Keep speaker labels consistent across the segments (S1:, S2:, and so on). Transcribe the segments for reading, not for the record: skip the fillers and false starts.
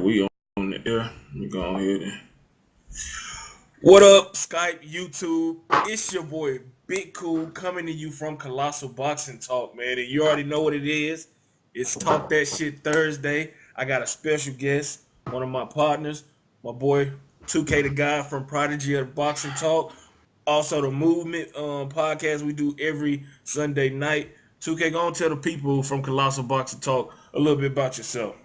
S1: we on it there. We go ahead. What up, Skype, YouTube? It's your boy Big Cool coming to you from Colossal Boxing Talk, man. And you already know what it is. It's Talk That Shit Thursday. I got a special guest, one of my partners, my boy 2K the guy from Prodigy of Boxing Talk. Also the Movement podcast we do every Sunday night. 2K, go and tell the people from Colossal Boxing Talk a little bit about yourself.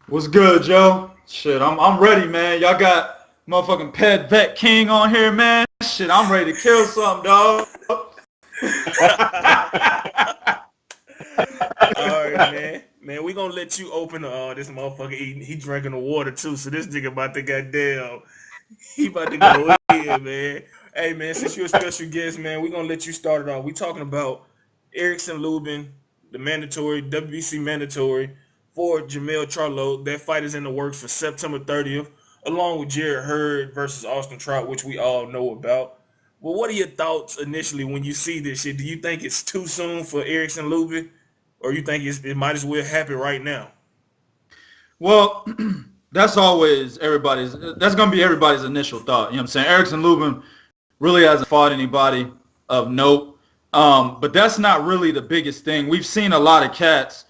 S2: What's good, Joe? Shit, I'm ready, man. Y'all got motherfucking Pet Vet King on here, man. Shit, I'm ready to kill something, dog.
S1: All right, man. Man, we gonna let you open this motherfucker eating. He drinking the water too, so this nigga about to goddamn. He about to go in, man. Hey, man, since you're a special guest, man, we gonna let you start it off. We talking about Erickson Lubin, the mandatory WBC mandatory for Jermell Charlo. That fight is in the works for September 30th, along with Jarrett Hurd versus Austin Trout, which we all know about. Well, what are your thoughts initially when you see this shit? Do you think it's too soon for Erickson Lubin, or you think it might as well happen right now?
S2: Well, that's always that's going to be everybody's initial thought. You know what I'm saying? Erickson Lubin really hasn't fought anybody of note, but that's not really the biggest thing. We've seen a lot of cats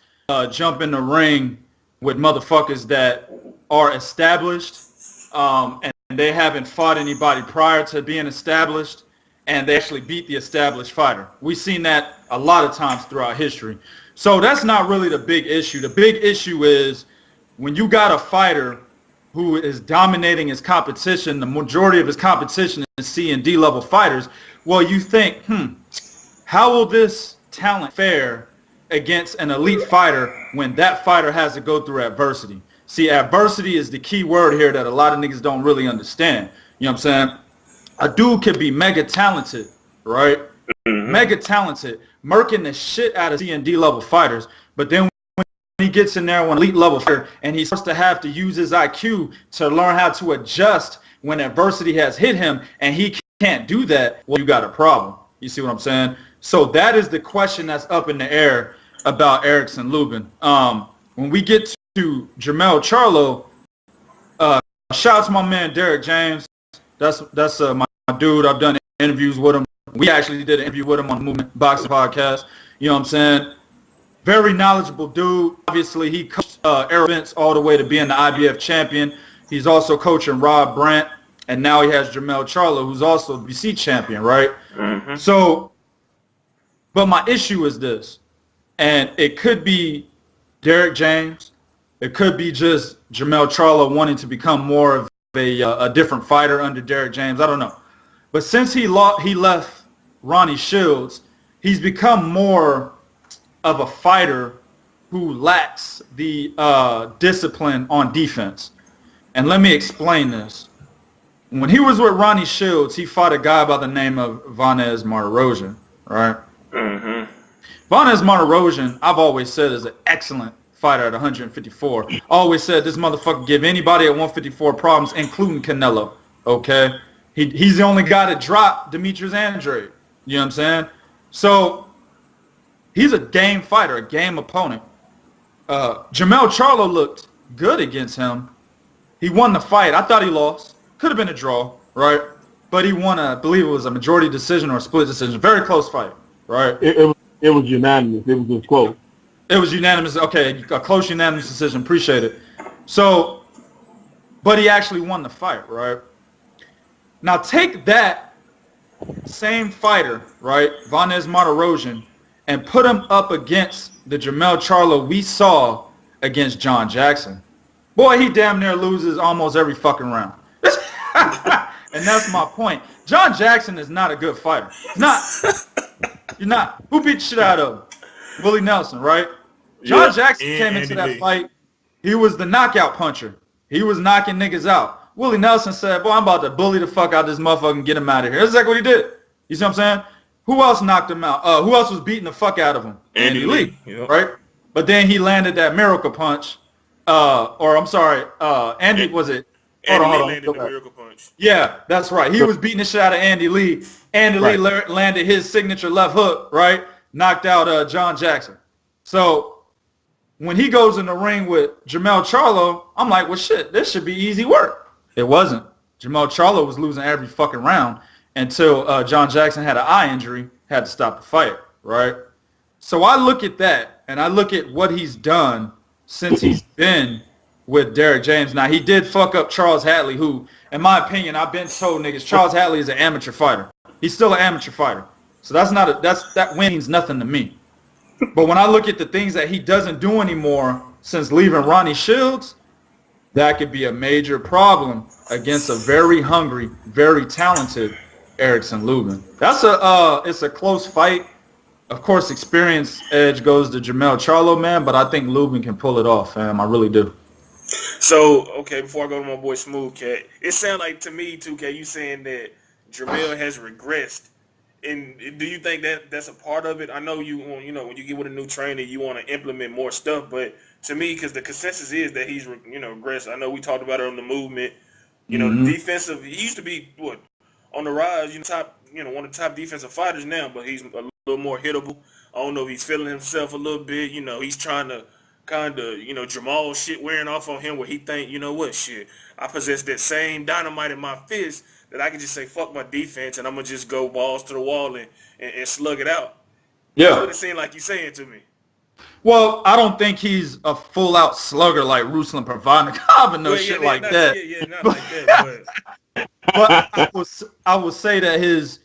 S2: jump in the ring with motherfuckers that are established, and they haven't fought anybody prior to being established, and they actually beat the established fighter. We've seen that a lot of times throughout history. So that's not really the big issue. The big issue is when you got a fighter who is dominating his competition, the majority of his competition is C and D level fighters, well, you think, how will this talent fare against an elite fighter when that fighter has to go through adversity? See, adversity is the key word here that a lot of niggas don't really understand. You know what I'm saying? A dude could be mega talented, right? Mm-hmm. Mega talented, murking the shit out of C and D level fighters, but then when he gets in there with an elite level fighter and he starts to have to use his IQ to learn how to adjust when adversity has hit him and he can't do that, well, you got a problem. You see what I'm saying? So that is the question that's up in the air about Erickson Lubin. When we get to Jermell Charlo, shout out to my man Derek James. That's my dude. I've done interviews with him. We actually did an interview with him on the Movement Boxing Podcast. You know what I'm saying? Very knowledgeable dude. Obviously, he coached Errol Spence all the way to being the IBF champion. He's also coaching Rob Brandt, and now he has Jermell Charlo, who's also the BC champion, right? Mm-hmm. So, but my issue is this, and it could be Derek James. It could be just Jermell Charlo wanting to become more of a different fighter under Derek James. I don't know. But since he left Ronnie Shields, he's become more of a fighter who lacks the discipline on defense. And let me explain this. When he was with Ronnie Shields, he fought a guy by the name of Jiminez Martirosyan, right? Mm-hmm. Jiminez Martirosyan, I've always said, is an excellent fighter at 154. Always said this motherfucker give anybody at 154 problems, including Canelo, okay? He's the only guy that dropped Demetrius Andrade. You know what I'm saying? So he's a game fighter, a game opponent. Jermell Charlo looked good against him. He won the fight. I thought he lost. Could have been a draw, right? But he won, I believe it was a majority decision or a split decision. Very close fight, right?
S3: It was unanimous. It was just close.
S2: It was unanimous. Okay, a close unanimous decision. Appreciate it. So, but he actually won the fight, right? Now take that same fighter, right, Jiminez Martirosyan, and put him up against the Jermell Charlo we saw against John Jackson. Boy, he damn near loses almost every fucking round. And that's my point. John Jackson is not a good fighter. You're not. Who beat the shit out of him? Willie Nelson, right? John Jackson came into that fight. He was the knockout puncher. He was knocking niggas out. Willie Nelson said, boy, I'm about to bully the fuck out of this motherfucker and get him out of here. That's exactly what he did. You see what I'm saying? Who else knocked him out? Who else was beating the fuck out of him? Andy Lee, right? But then he landed that miracle punch. Andy, was it? Hold on.
S1: Landed the miracle punch.
S2: Yeah, that's right. He was beating the shit out of Andy Lee. Andy Lee landed his signature left hook, right? Knocked out John Jackson. So when he goes in the ring with Jermell Charlo, I'm like, well, shit, this should be easy work. It wasn't. Jermell Charlo was losing every fucking round until John Jackson had an eye injury, had to stop the fight, right? So I look at that, and I look at what he's done since he's been with Derrick James. Now, he did fuck up Charles Hatley, who, in my opinion, I've been told niggas, Charles Hatley is an amateur fighter. He's still an amateur fighter. So that win means nothing to me. But when I look at the things that he doesn't do anymore since leaving Ronnie Shields, that could be a major problem against a very hungry, very talented Erickson Lubin. It's a close fight. Of course, experience edge goes to Jermell Charlo, man, but I think Lubin can pull it off, fam. I really do.
S1: So, okay, before I go to my boy Smooth Cat, it sounds like to me, 2K, you saying that Jermell has regressed. And do you think that that's a part of it? I know when you get with a new trainer, you want to implement more stuff, but to me, because the consensus is that he's, regressed. I know we talked about it on the movement. The defensive, he used to be, on the rise, one of the top defensive fighters now, but he's a little more hittable. I don't know if he's feeling himself a little bit. He's trying to kind of, Jamal shit wearing off on him where he think, shit, I possess that same dynamite in my fist that I can just say, fuck my defense, and I'm going to just go balls to the wall and slug it out.
S2: Yeah.
S1: That's what it seemed like you saying to me.
S2: Well, I don't think he's a full-out slugger like Ruslan Pervanikov and shit like that.
S1: Yeah, not like that.
S2: But I would say that his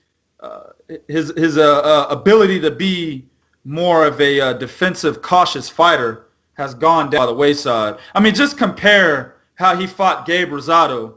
S2: ability to be more of a defensive, cautious fighter has gone down by the wayside. I mean, just compare how he fought Gabe Rosado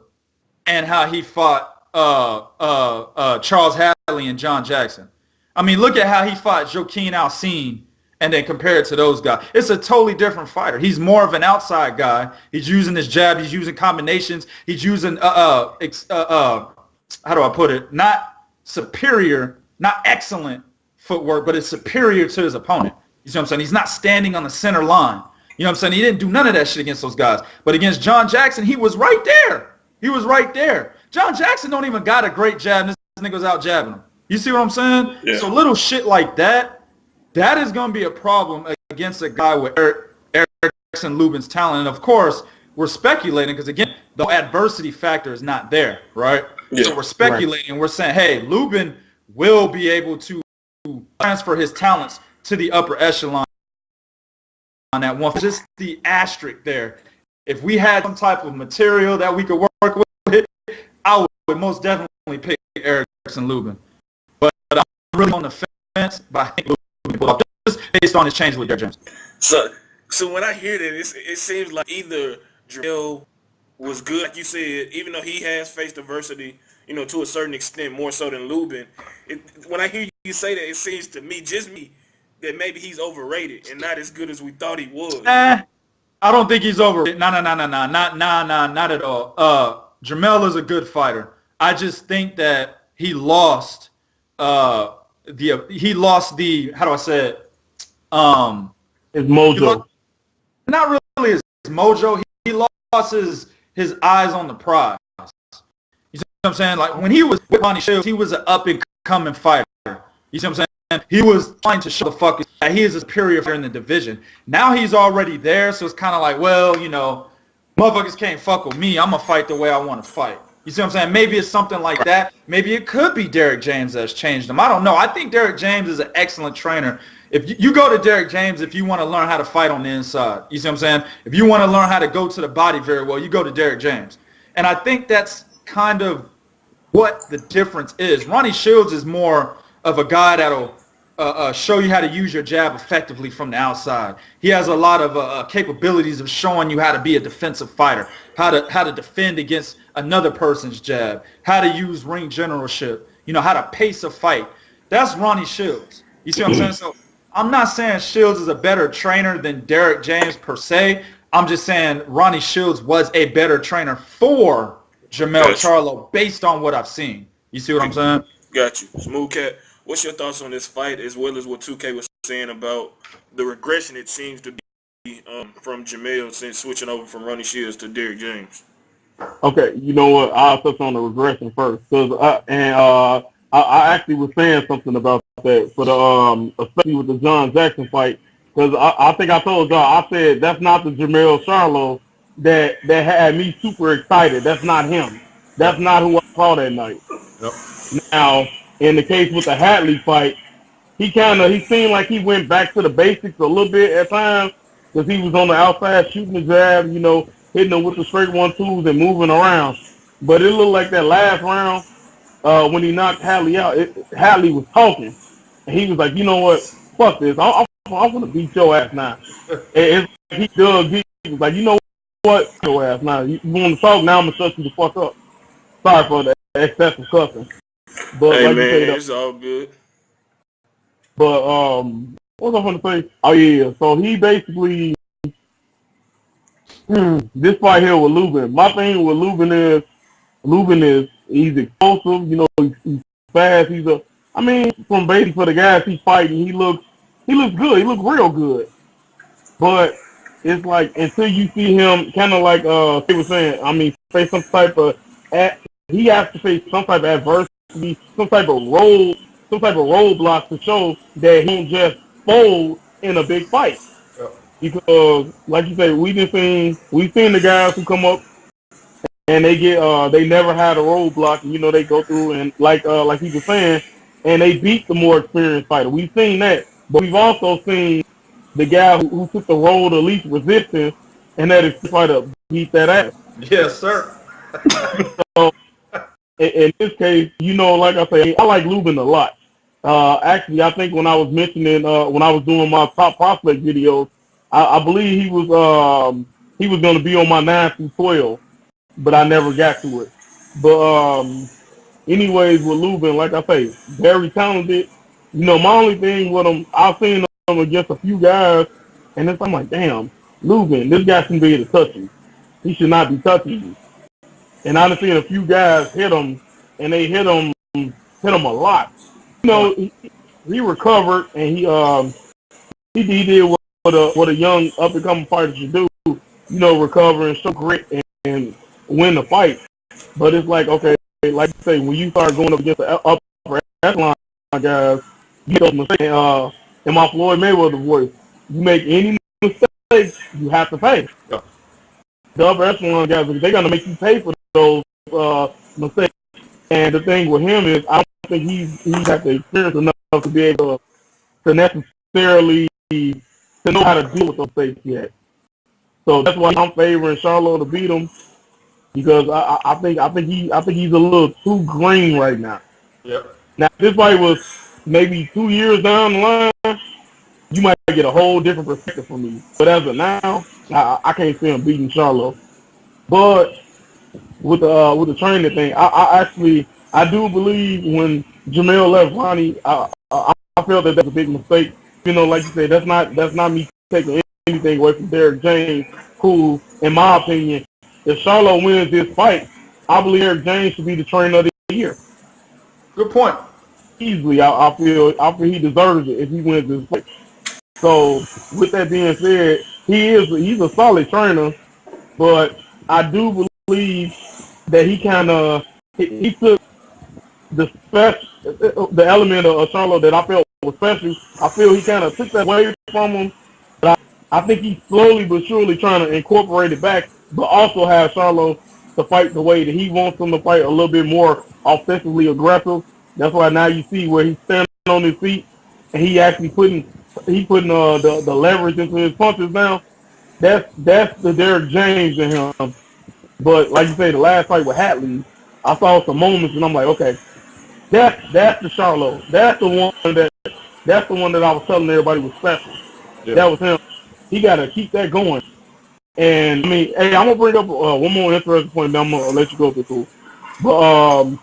S2: and how he fought Charles Hatley and John Jackson. I mean, look at how he fought Joaquin Alcine and then compare it to those guys. It's a totally different fighter. He's more of an outside guy. He's using his jab. He's using combinations. He's using, how do I put it? Not superior, not excellent footwork, but it's superior to his opponent. You see what I'm saying? He's not standing on the center line. You know what I'm saying? He didn't do none of that shit against those guys. But against John Jackson, he was right there. He was right there. John Jackson don't even got a great jab. This nigga's out jabbing him. You see what I'm saying? Yeah. So little shit like that is going to be a problem against a guy with Erickson Lubin's talent. And, of course, we're speculating because, again, the adversity factor is not there, right? Yeah. So we're speculating. Right. We're saying, hey, Lubin will be able to transfer his talents to the upper echelon on that one. Just the asterisk there. If we had some type of material that we could work with, I would most definitely pick Erickson Lubin. But I'm really on the fence by Lubin just based on his change with Derrick James.
S1: So when I hear that, it seems like either Jermell was good, like you said, even though he has faced adversity, to a certain extent, more so than Lubin. When I hear you say that, it seems to me, just me, that maybe he's overrated and not as good as we thought he was.
S2: I don't think he's overrated. No, not at all. Jermell is a good fighter. I just think that he lost how do I say it?
S3: His mojo.
S2: Not really his mojo. He lost his eyes on the prize. You see what I'm saying? Like when he was with Ronnie Shields, he was an up and coming fighter. You see what I'm saying? He was trying to show the fuck that he is a superior fighter in the division. Now he's already there, so it's kind of like, well, motherfuckers can't fuck with me. I'm going to fight the way I want to fight. You see what I'm saying? Maybe it's something like that. Maybe it could be Derrick James that's changed him. I don't know. I think Derrick James is an excellent trainer. If you go to Derrick James if you want to learn how to fight on the inside. You see what I'm saying? If you want to learn how to go to the body very well, you go to Derrick James. And I think that's kind of what the difference is. Ronnie Shields is more of a guy that'll show you how to use your jab effectively from the outside. He has a lot of capabilities of showing you how to be a defensive fighter, how to defend against another person's jab, how to use ring generalship, how to pace a fight. That's Ronnie Shields. You see what I'm saying? So I'm not saying Shields is a better trainer than Derrick James per se. I'm just saying Ronnie Shields was a better trainer for Jermell Charlo based on what I've seen. You see what I'm saying?
S1: Got you. Smooth Cat, what's your thoughts on this fight as well as what 2K was saying about the regression it seems to be from Jermell since switching over from Ronnie Shields to Derrick James?
S3: Okay, you know what? I'll touch on the regression first. I actually was saying something about that for the especially with the John Jackson fight. Because I think I told y'all, I said that's not the Jamel Charlo that had me super excited. That's not him. That's not who I saw that night.
S2: Yep.
S3: Now, in the case with the Hatley fight, he seemed like he went back to the basics a little bit at times because he was on the outside shooting the jab, hitting them with the straight 1-2s and moving around. But it looked like that last round when he knocked Hatley out, Hatley was talking. And he was like, you know what, fuck this. I'm going to beat your ass now. And he dug deep. He was like, you know what, your ass now. You want to talk, now I'm going to shut you the fuck up. Sorry for the excessive cussing. But
S1: Hey,
S3: like
S1: man,
S3: you say,
S1: it's all good.
S3: but what was I going to say? Oh yeah, so he basically this fight here with Lubin. My thing with Lubin is he's explosive. He's fast. From basically for the guys he's fighting, he looks good. He looks real good. But it's like until you see him, kind of like they were saying, face some type of he has to face some type of adversity, some type of roadblock to show that he don't just fold in a big fight. Because, like you say, we've seen the guys who come up and they never had a roadblock, and they go through and like he was saying, and they beat the more experienced fighter. We've seen that, but we've also seen the guy who took the road of least resistance, and that is fighter beat that ass.
S2: Yes, sir.
S3: So in this case, like I say, I like Lubin a lot. Actually, I think when I was mentioning when I was doing my top prospect videos, I believe he was going to be on my 9 through 12, but I never got to it. But anyways, with Lubin, like I say, very talented. My only thing with him, I've seen him against a few guys, and I'm like, damn, Lubin, this guy shouldn't be able to touch you. He should not be touching you. And I've seen a few guys hit him, and they hit him a lot. He recovered, and he did what a young up and coming fighter should do. Recover and show grit and win the fight. But it's like, okay, like you say, when you start going up against the upper echelon guys, you make mistakes. In my Floyd Mayweather voice, you make any mistake, you have to pay.
S2: Yeah.
S3: The upper echelon guys, they're gonna make you pay for those mistakes. And the thing with him is, I don't think he's got the experience enough to be able to necessarily to know how to deal with those mistakes yet. So that's why I'm favoring Charlo to beat him, because I think he's a little too green right now.
S2: Yep.
S3: Now, if this fight was maybe 2 years down the line, you might get a whole different perspective from me. But as of now, I can't see him beating Charlo. But with the training thing, I do believe when Jamel left Ronnie, I felt that that's a big mistake. Like you said, that's not me taking anything away from Derek James, who, in my opinion, if Charlo wins this fight, I believe Derek James should be the trainer of the year.
S2: Good point.
S3: Easily, I feel he deserves it if he wins this fight. So, with that being said, he's a solid trainer, but I do believe that he took the element of Charlo that I felt was special. I feel he kind of took that away from him. But I think he's slowly but surely trying to incorporate it back, but also have Charlo to fight the way that he wants him to fight, a little bit more offensively aggressive. That's why now you see where he's standing on his feet and he actually putting the leverage into his punches now. That's the Derek James in him. But like you say, the last fight with Hatley, I saw some moments and I'm like, okay, that's the Charlo. That's the one that I was telling everybody was special. Yeah. That was him. He got to keep that going. And hey, I'm gonna bring up one more interesting point. Then I'm gonna let you go through. But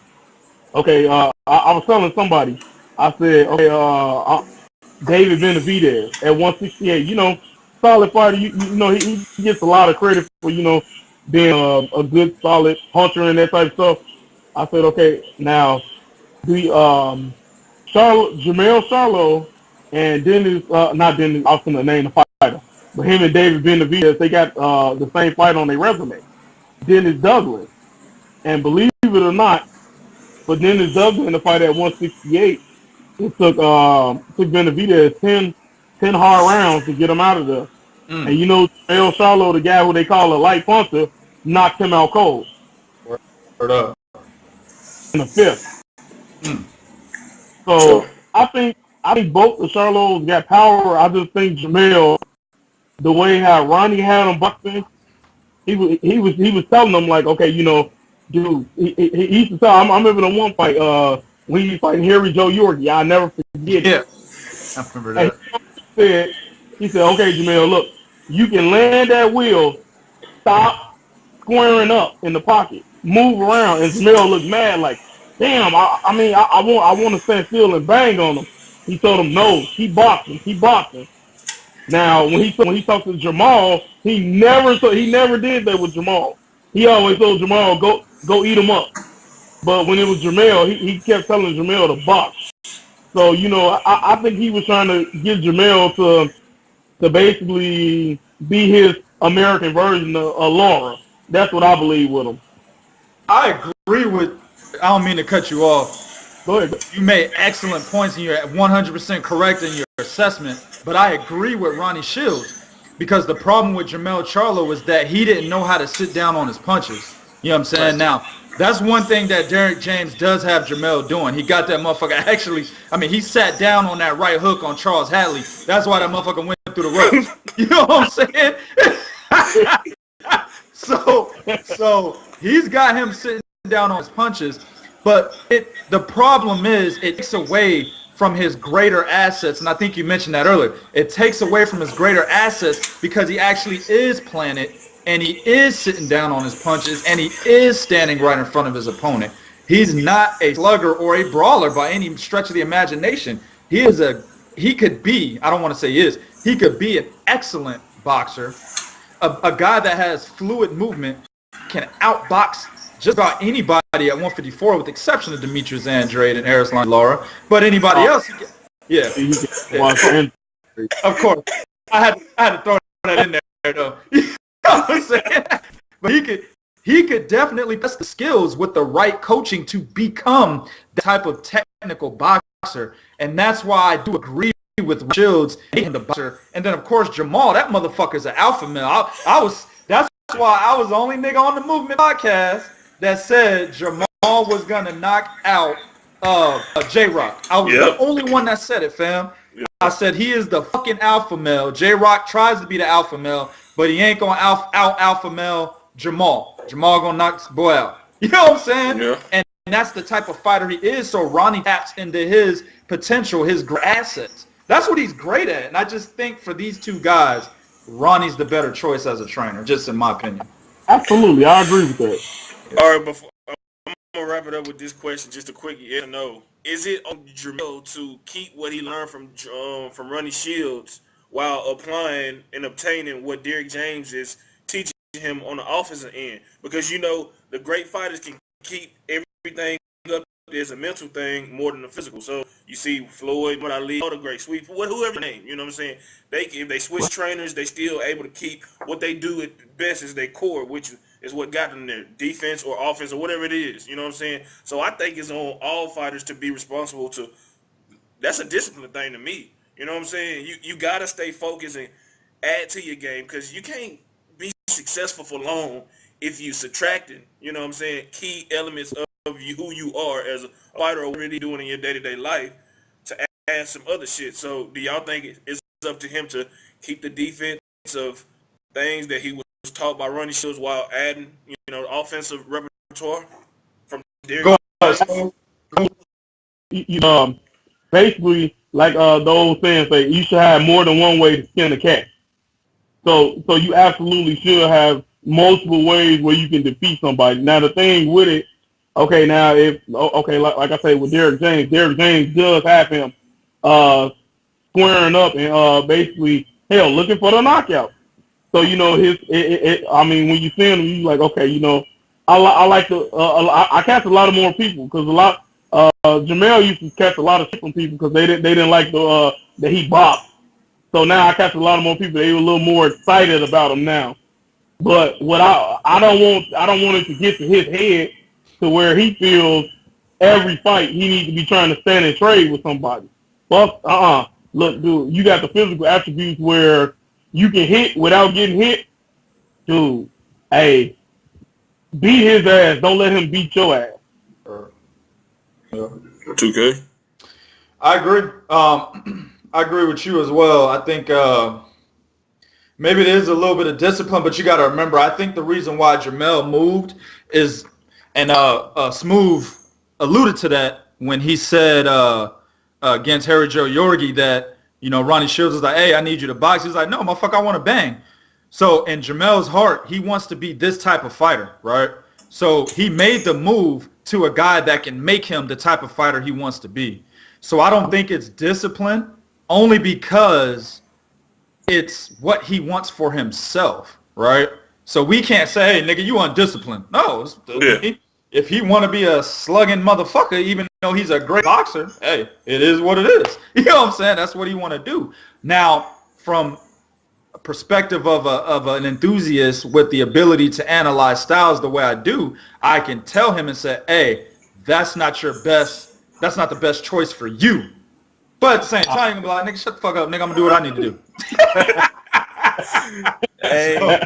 S3: okay, I was telling somebody. I said, okay, David Benavidez at 168. Solid fighter. He gets a lot of credit for being a good solid puncher and that type of stuff. I said, okay, now the Jamel Charlo and Dennis, not Dennis, I was going to name the fighter, but him and David Benavidez, they got the same fight on their resume. Dennis Douglas. And believe it or not, for Dennis Douglas in the fight at 168, it took Benavidez 10 hard rounds to get him out of there. And you know, El Charlo, the guy who they call a light puncher, knocked him out cold.
S2: Word up.
S3: In the 5th. So I think both the Charlos got power. I just think Jamel, the way how Ronnie had him boxing, he was telling them like, okay, you know, dude, he used to tell. I remember the one fight when he was fighting Harry Joe Yorkie. I'll never forget it.
S2: Yeah, I remember that.
S3: He said, okay, Jamel, look, you can land that wheel, stop squaring up in the pocket, move around, and Jamel looked mad like, damn, I want to stand still and bang on him. He told him, no, keep boxing. Now, when he talked to Jamal, he never did that with Jamal. He always told Jamal, go eat him up. But when it was Jamel, he kept telling Jamel to box. So, you know, I think he was trying to get Jamel to basically be his American version of Laura. That's what I believe with him.
S2: I agree with, I don't mean to cut you off.
S3: Go ahead.
S2: You made excellent points and you're 100% correct in your assessment. But I agree with Ronnie Shields because the problem with Jermell Charlo was that he didn't know how to sit down on his punches. You know what I'm saying? Now, that's one thing that Derrick James does have Jermell doing. He got that motherfucker actually, he sat down on that right hook on Charles Hadley. That's why that motherfucker went through the ropes. You know what I'm saying? So he's got him sitting down on his punches. But the problem is it takes away from his greater assets, and I think you mentioned that earlier. It takes away from his greater assets because he actually is playing it, and he is sitting down on his punches, and he is standing right in front of his opponent. He's not a slugger or a brawler by any stretch of the imagination. He could be an excellent boxer, a guy that has fluid movement, can outbox just about anybody at 154 with the exception of Demetrius Andrade and Arislan Lara. But anybody else, of course. I had to throw that in there though. You know what I'm saying? But he could definitely test the skills with the right coaching to become the type of technical boxer. And that's why I do agree with Shields and the boxer. And then of course Jamal, that motherfucker's an alpha male. That's why I was the only nigga on the Movement podcast that said Jamal was gonna knock out J-Rock. I was the only one that said it, fam. Yep. I said he is the fucking alpha male. J-Rock tries to be the alpha male, but he ain't gonna out alpha male Jamal. Jamal gonna knock this boy out. You know what I'm saying? Yeah. And that's the type of fighter he is. So Ronnie taps into his potential, his assets. That's what he's great at. And I just think for these two guys, Ronnie's the better choice as a trainer, just in my opinion.
S3: Absolutely, I agree with that.
S1: All right, before I'm gonna wrap it up with this question, just a quick yes or no. Is it on Jermell to keep what he learned from Ronnie Shields while applying and obtaining what Derrick James is teaching him on the offensive end? Because you know the great fighters can keep everything up. There's a mental thing more than the physical. So you see Floyd, what I lead, all the great sweep, whoever name, you know what I'm saying? If they switch trainers, they still able to keep what they do at best is their core, which is what got them there, defense or offense or whatever it is, you know what I'm saying? So I think it's on all fighters to be responsible to, that's a discipline thing to me, you know what I'm saying? You got to stay focused and add to your game because you can't be successful for long if you subtracting, you know what I'm saying, key elements of you, who you are as a fighter or what you're doing in your day-to-day life to add some other shit. So do y'all think it's up to him to keep the defense of things that he was taught by Ronnie Shields while adding, offensive repertoire from Derrick?
S3: Basically, like the old saying say, you should have more than one way to skin a cat. So you absolutely should have multiple ways where you can defeat somebody. Now the thing with it, like I say with Derrick James does have him squaring up and basically looking for the knockout. So when you see him, you like, okay, I like to I catch a lot of more people because Jamel used to catch a lot of shit from people because they didn't like that he boxed. So now I catch a lot of more people. They were a little more excited about him now. But what I don't want it to get to his head to where he feels every fight he needs to be trying to stand and trade with somebody. Well, look, dude, you got the physical attributes where you can hit without getting hit. Dude, hey, beat his ass. Don't let him beat your ass.
S2: Yeah.
S1: 2K.
S2: I agree. I agree with you as well. I think maybe there's a little bit of discipline, but you got to remember, I think the reason why Jamel moved is, and Smooth alluded to that when he said against Harry Joe Yorgi that, you know, Ronnie Shields was like, hey, I need you to box. He's like, no, motherfucker, I want to bang. So in Jamel's heart, he wants to be this type of fighter, right? So he made the move to a guy that can make him the type of fighter he wants to be. So I don't think it's discipline, only because it's what he wants for himself, right? So we can't say, hey, nigga, you undisciplined. No, if he want to be a slugging motherfucker, even though he's a great boxer, hey, it is what it is. You know what I'm saying? That's what he want to do. Now, from a perspective of an enthusiast with the ability to analyze styles the way I do, I can tell him and say, hey, that's not the best choice for you. But at the same time, you're going to be like, nigga, shut the fuck up, nigga, I'm going to do what I need to do.
S1: Hey,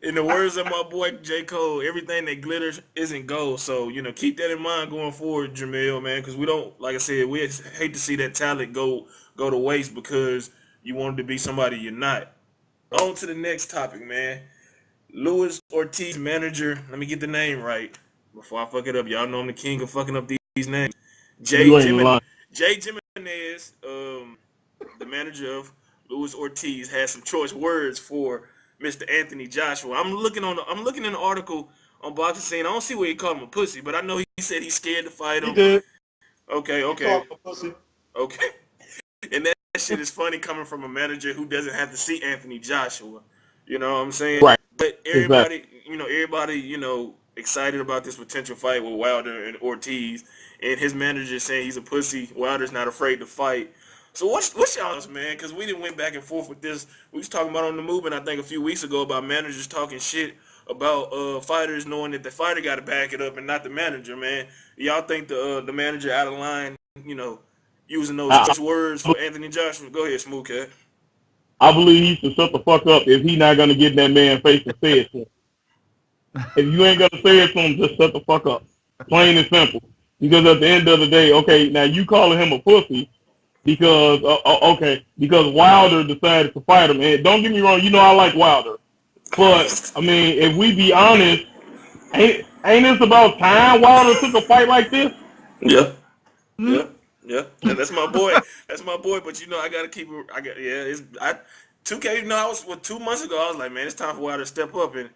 S1: in the words of my boy J. Cole, everything that glitters isn't gold. So, you know, keep that in mind going forward, Jamel, man, because we don't, like I said, we hate to see that talent go to waste because you wanted to be somebody you're not. On to the next topic, man. Luis Ortiz manager, let me get the name right before I fuck it up. Y'all know I'm the king of fucking up these names. Jay Jiminez, the manager of Luis Ortiz, has some choice words for Mr. Anthony Joshua. I'm looking in the article on Boxing Scene. I don't see where he called him a pussy, but I know he said he's scared to fight him.
S2: He did.
S1: Okay.
S2: He called him a pussy.
S1: Okay. And that shit is funny coming from a manager who doesn't have to see Anthony Joshua. You know what I'm saying?
S3: Right.
S1: But everybody, excited about this potential fight with Wilder and Ortiz, and his manager saying he's a pussy. Wilder's not afraid to fight. So what's y'all's, man? Because we didn't went back and forth with this. We was talking about on the movement, I think, a few weeks ago about managers talking shit about fighters knowing that the fighter got to back it up and not the manager, man. Y'all think the manager out of line, using those words for Anthony Joshua? Go ahead, Smooth Cat.
S3: I believe he should shut the fuck up if he not gonna get in that man face and say it to him. If you ain't gonna say it to him, just shut the fuck up. Plain and simple. Because at the end of the day, okay, now you calling him a pussy because because Wilder decided to fight him. And don't get me wrong, I like Wilder, but I mean, if we be honest, ain't this about time Wilder took a fight like this?
S1: Yeah. Yeah. Yeah, that's my boy. That's my boy. But I gotta keep it. 2K. I was 2 months ago. I was like, man, it's time for Wilder to step up. And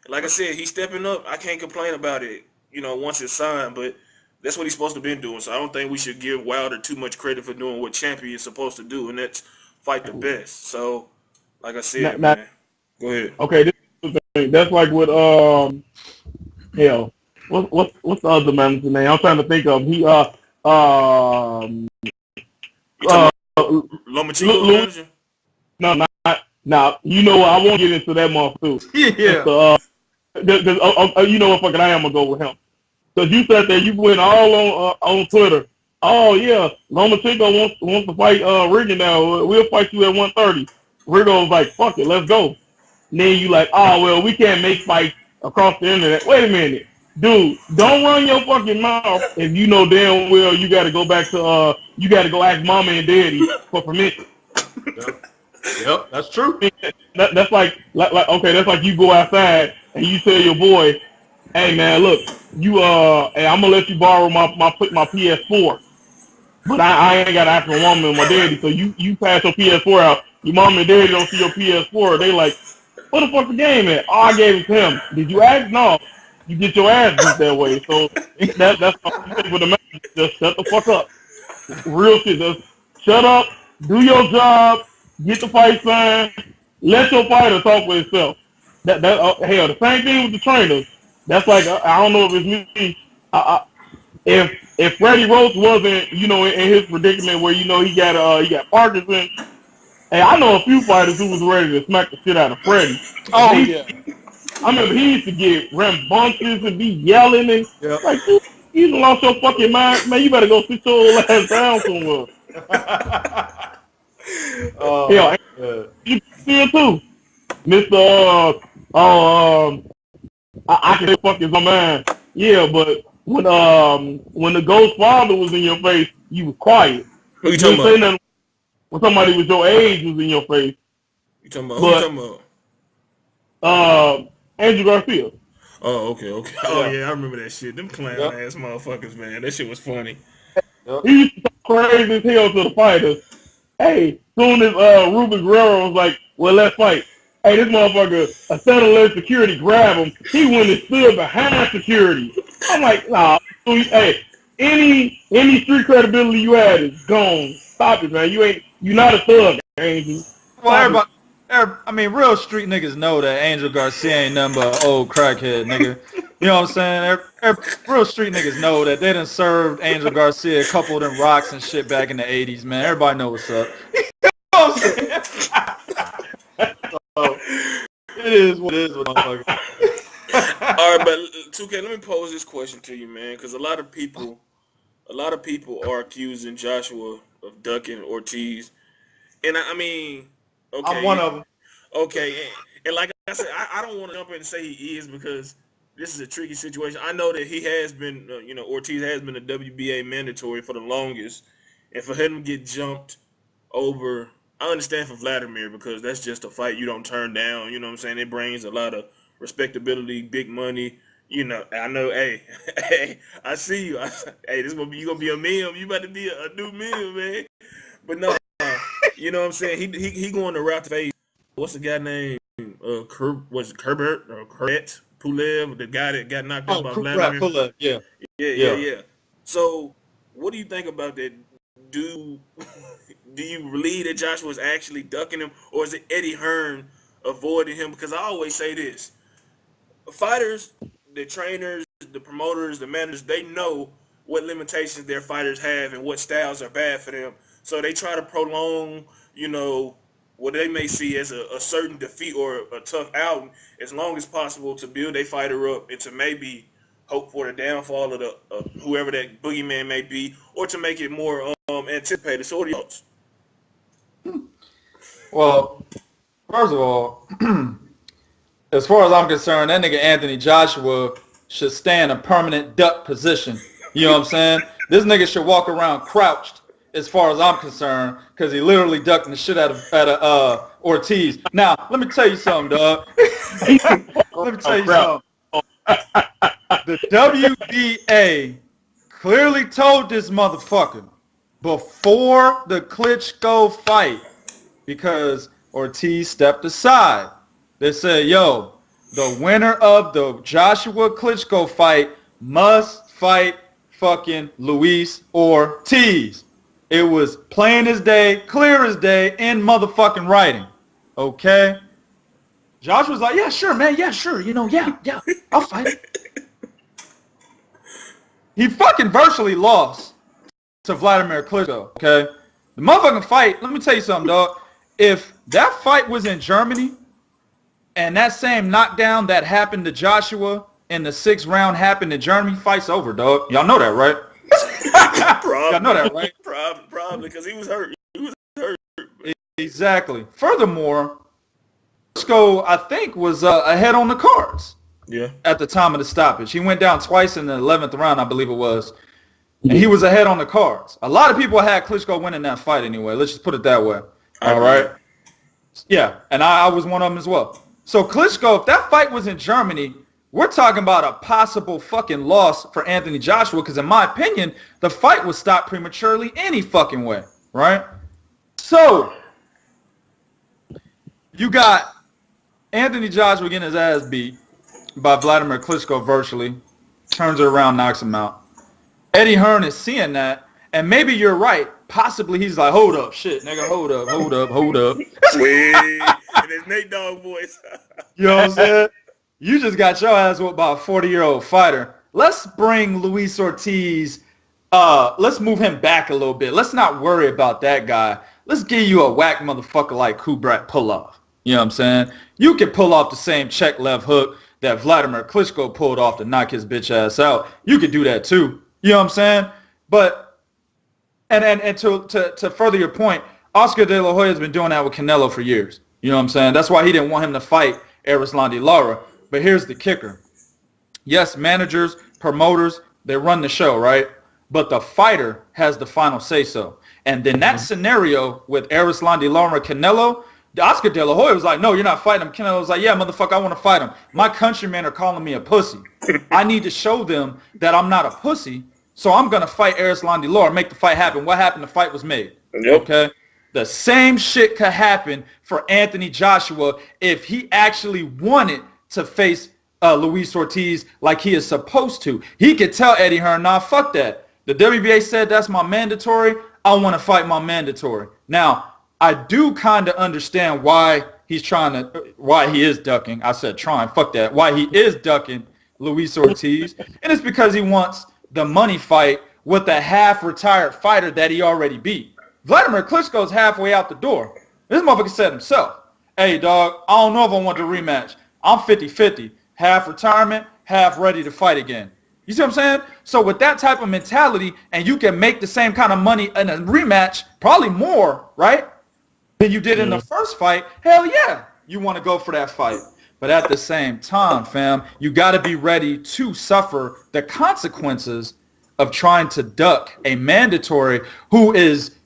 S1: like I said, he's stepping up. I can't complain about it. Once it's signed. But that's what he's supposed to be doing. So I don't think we should give Wilder too much credit for doing what champion is supposed to do, and that's fight the best. So, like I said, man, go ahead.
S3: Okay, this is the thing. That's like with what's the other man's name? I'm trying to think of. He
S1: Lomachenko?
S3: No, not. Now, I won't get into that month too.
S2: Yeah.
S3: You know what fucking I am gonna go with him. Because you sat there, you went all on Twitter. Oh yeah, Lomachenko wants to fight Rigon now. We'll fight you at 130. Rigon was like, fuck it, let's go. And then you like, oh well, we can't make fights across the internet. Wait a minute. Dude, don't run your fucking mouth if you know damn well you got to go back to you got to go ask mama and daddy for permission.
S2: Yep, that's true.
S3: That's like okay, that's like you go outside and you tell your boy, hey man, look, you hey, I'm gonna let you borrow my PS4, but I ain't got to ask my mama and my daddy. So you pass your PS4 out, your mom and daddy don't see your PS4. They like, what the fuck the game at? Oh, I gave it to him. Did you ask? No. You get your ass beat that way. So that's for the man. Just shut the fuck up. Real shit. Just shut up. Do your job. Get the fight signed. Let your fighter talk for himself. Hell, the same thing with the trainers. That's like I don't know if it's me. If Freddie Roach wasn't in his predicament where he got Parkinson. Hey, I know a few fighters who was ready to smack the shit out of Freddie.
S2: Oh yeah.
S3: I remember he used to get rambunctious and be yelling and like, you lost your fucking mind, man. You better go sit your old ass down somewhere. Yeah, you still too, Mr. I can say fuck is my man. Yeah, but when the ghost father was in your face, you was quiet.
S1: Who you
S3: You
S1: talking
S3: didn't say
S1: about?
S3: nothing when somebody with your age was in your face.
S1: You talking about? Who you
S3: But
S1: talking about?
S3: Andrew Garcia.
S1: Oh, okay. Oh,
S2: Yeah.
S1: yeah, I remember that shit. Them clown
S2: Yep.
S1: ass motherfuckers, man. That shit was funny.
S2: Yep.
S3: He used to talk crazy as hell to the fighters. Hey, soon as Ruben Guerrero was like, well, let's fight. Hey, this motherfucker, instead of letting security grab him, he went and stood behind security. I'm like, nah, hey, any street credibility you had is gone. Stop it, man. You not a thug, Angel.
S2: Well, real street niggas know that Angel Garcia ain't nothing but an old crackhead, nigga. You know what I'm saying? Real street niggas know that they done served Angel Garcia a couple of them rocks and shit back in the 80s, man. Everybody know what's up. You know what I'm saying? So, it is what it is, motherfucker.
S1: All right, but 2K, let me pose this question to you, man, because a lot of people are accusing Joshua of ducking Ortiz, and I mean, okay,
S2: I'm one of them.
S1: okay, and like I said, I don't want to jump in and say he is because this is a tricky situation. I know that he has been, Ortiz has been a WBA mandatory for the longest, and for him to get jumped over, I understand for Vladimir because that's just a fight you don't turn down. You know what I'm saying? It brings a lot of respectability, big money. I know. Hey, hey, I see you. Hey, you gonna be a meme. You about to be a new meme, man. But no, you know what I'm saying? He going to route the face. What's the guy name? Was it Herbert or Kurt Pulev, the guy that got knocked out by Vladimir?
S2: Pulev, yeah.
S1: Yeah. So, what do you think about that? Do you believe that Joshua was actually ducking him, or is it Eddie Hearn avoiding him? Because I always say this: fighters, the trainers, the promoters, the managers, they know what limitations their fighters have and what styles are bad for them. So they try to prolong, what they may see as a certain defeat or a tough outing as long as possible to build their fighter up and to maybe hope for the downfall of whoever that boogeyman may be, or to make it more anticipated. So what are your thoughts?
S2: Well, first of all, as far as I'm concerned, that nigga Anthony Joshua should stay in a permanent duck position. You know what I'm saying? This nigga should walk around crouched, as far as I'm concerned, because he literally ducked the shit out of Ortiz. Now, let me tell you something, dog. Let me tell you something. The WBA clearly told this motherfucker before the Klitschko fight, because Ortiz stepped aside. They said, yo, the winner of the Joshua Klitschko fight must fight fucking Luis Ortiz. It was plain as day, clear as day, in motherfucking writing. Okay? Josh was like, yeah, sure, man. Yeah, sure. Yeah, I'll fight. He fucking virtually lost to Vladimir Klitschko, okay? The motherfucking fight, let me tell you something, dog. If that fight was in Germany and that same knockdown that happened to Joshua in the 6th round happened in Germany, fight's over, dog. Y'all know that, right? Y'all know that, right?
S1: Probably, because he was hurt.
S2: Exactly. Furthermore, Klitschko, I think, was ahead on the cards.
S1: Yeah.
S2: At the time of the stoppage. He went down twice in the 11th round, I believe it was. And he was ahead on the cards. A lot of people had Klitschko winning that fight anyway. Let's just put it that way. All right? Yeah, and I was one of them as well. So Klitschko, if that fight was in Germany, we're talking about a possible fucking loss for Anthony Joshua because in my opinion, the fight was stopped prematurely any fucking way, right? So, you got Anthony Joshua getting his ass beat by Vladimir Klitschko virtually, turns it around, knocks him out. Eddie Hearn is seeing that, and maybe you're right. Possibly he's like, hold up, shit, nigga, hold up.
S1: Wait, and it's Nate Dogg voice.
S2: You know what I'm saying? You just got your ass whooped by a 40-year-old fighter. Let's bring Luis Ortiz, let's move him back a little bit. Let's not worry about that guy. Let's give you a whack motherfucker like Kubrat pull-off. You know what I'm saying? You can pull off the same check left hook that Vladimir Klitschko pulled off to knock his bitch ass out. You could do that too. You know what I'm saying? But and to further your point, Oscar De La Hoya has been doing that with Canelo for years. You know what I'm saying? That's why he didn't want him to fight Erislandy Lara. But here's the kicker. Yes, managers, promoters, they run the show, right? But the fighter has the final say-so. And then that scenario with Erislandy Lara and Canelo, Oscar De La Hoya was like, no, you're not fighting him. Canelo was like, yeah, motherfucker, I want to fight him. My countrymen are calling me a pussy. I need to show them that I'm not a pussy, so I'm going to fight Erislandy Lara, make the fight happen. What happened? The fight was made.
S1: Yep.
S2: Okay? The same shit could happen for Anthony Joshua if he actually wanted to face Luis Ortiz like he is supposed to. He could tell Eddie Hearn, nah, fuck that. The WBA said that's my mandatory. I want to fight my mandatory. Now, I do kind of understand why he is ducking. I said trying, fuck that. Why he is ducking Luis Ortiz. And it's because he wants the money fight with a half-retired fighter that he already beat. Vladimir Klitschko's halfway out the door. This motherfucker said himself, hey, dog, I don't know if I want the rematch. I'm 50-50. Half retirement, half ready to fight again. You see what I'm saying? So with that type of mentality, and you can make the same kind of money in a rematch, probably more, right, than you did in the first fight, hell yeah, you want to go for that fight. But at the same time, fam, you got to be ready to suffer the consequences of trying to duck a mandatory who is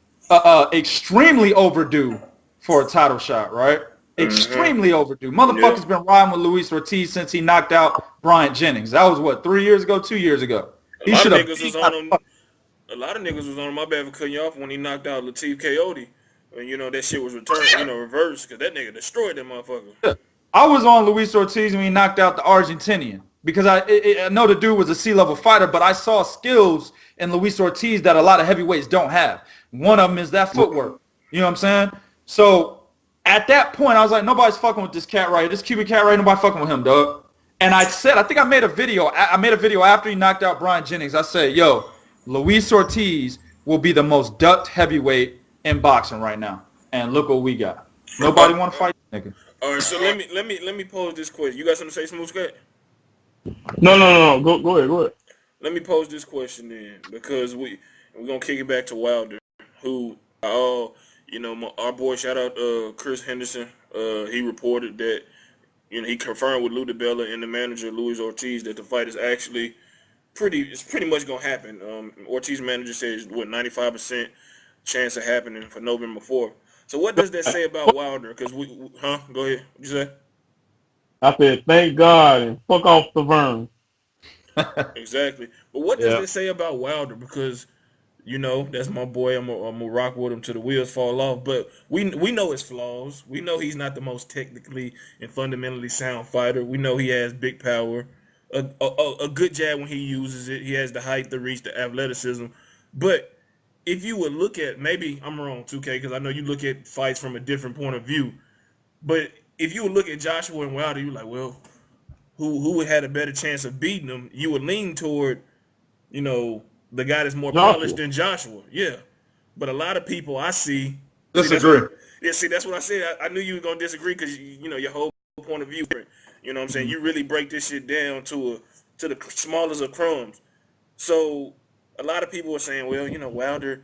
S2: extremely overdue for a title shot, right? Extremely overdue. Motherfucker's been riding with Luis Ortiz since he knocked out Bryant Jennings. That was, what, 3 years ago, 2 years ago? He should have.
S1: A lot of niggas was on him. My bad for cutting you off when he knocked out Latif Coyote. And, you know, that shit was returned, reversed, because that nigga destroyed that motherfucker.
S2: Yeah. I was on Luis Ortiz when he knocked out the Argentinian because I know the dude was a C-level fighter, but I saw skills in Luis Ortiz that a lot of heavyweights don't have. One of them is that footwork. You know what I'm saying? So at that point, I was like, nobody's fucking with this cat right here. This Cuban cat right here, nobody fucking with him, dog. And I said, I think I made a video. I made a video after he knocked out Bryant Jennings. I said, yo, Luis Ortiz will be the most ducked heavyweight in boxing right now. And look what we got. Nobody want to fight this nigga.
S1: All right, so let me pose this question. You got something to say, Smooth Scott?
S3: No. Go ahead.
S1: Let me pose this question then, because we're gonna kick it back to Wilder, who our boy, shout out Chris Henderson. He reported that he confirmed with Lou DiBella and the manager Luis Ortiz that the fight is actually pretty much gonna happen. Ortiz manager says 95% chance of happening for November 4th. So what does that say about Wilder? Because go ahead. What'd you say?
S3: I said, thank God and fuck off Severn.
S1: Exactly. But what does that say about Wilder? Because, that's my boy. I'm gonna rock with him till the wheels fall off. But we know his flaws. We know he's not the most technically and fundamentally sound fighter. We know he has big power, a good jab when he uses it. He has the height, the reach, the athleticism. But if you would look at, maybe I'm wrong, 2K, because I know you look at fights from a different point of view. But if you would look at Joshua and Wilder, you're like, well, who would have a better chance of beating them? You would lean toward, the guy that's more polished than Joshua. Yeah. But a lot of people I see
S2: disagree.
S1: That's what I said. I knew you were gonna disagree because your whole point of view. You know what I'm saying? You really break this shit down to the smallest of crumbs. So a lot of people are saying, well, Wilder,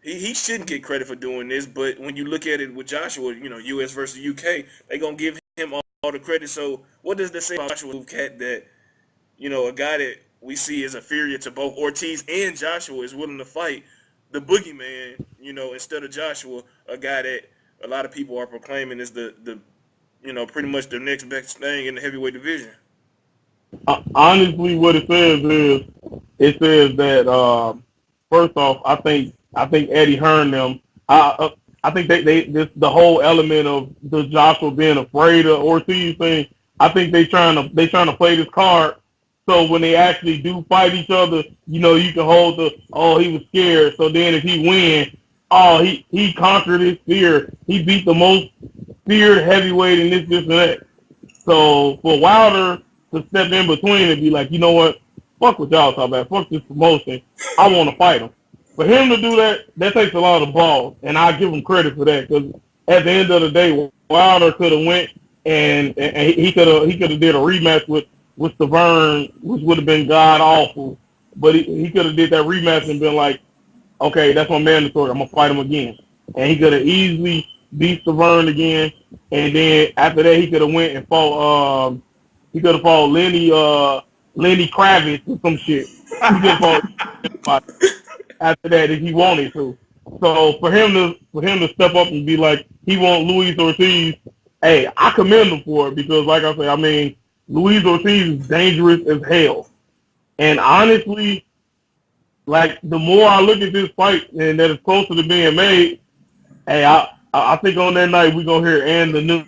S1: he shouldn't get credit for doing this. But when you look at it with Joshua, U.S. versus U.K., they're going to give him all the credit. So what does that say about Joshua Cat that, a guy that we see is inferior to both Ortiz and Joshua is willing to fight the boogeyman, instead of Joshua, a guy that a lot of people are proclaiming is the pretty much the next best thing in the heavyweight division?
S3: Honestly, what it says is that first off, I think Eddie Hearn them. I think the whole element of the Joshua being afraid of Ortiz thing. I think they trying to play this card so when they actually do fight each other, you can hold he was scared. So then if he wins, he conquered his fear. He beat the most feared heavyweight in this and that. So for Wilder to step in between and be like, you know what, fuck what y'all talking about, fuck this promotion, I want to fight him. For him to do that takes a lot of balls, and I give him credit for that because at the end of the day, Wilder could have went and he could have did a rematch with Severn, which would have been god awful, but he could have did that rematch and been like, okay, that's my mandatory, I'm gonna fight him again. and he could have easily beat Severn again. And then after that, he could have went and fought. He could have fought Lenny Kravitz or some shit. He could have fought after that if he wanted to. So for him to step up and be like he want Luis Ortiz, hey, I commend him for it because, like I said, I mean, Luis Ortiz is dangerous as hell. And honestly, like the more I look at this fight and that it's closer to being made, hey, I think on that night we're gonna hear and the new.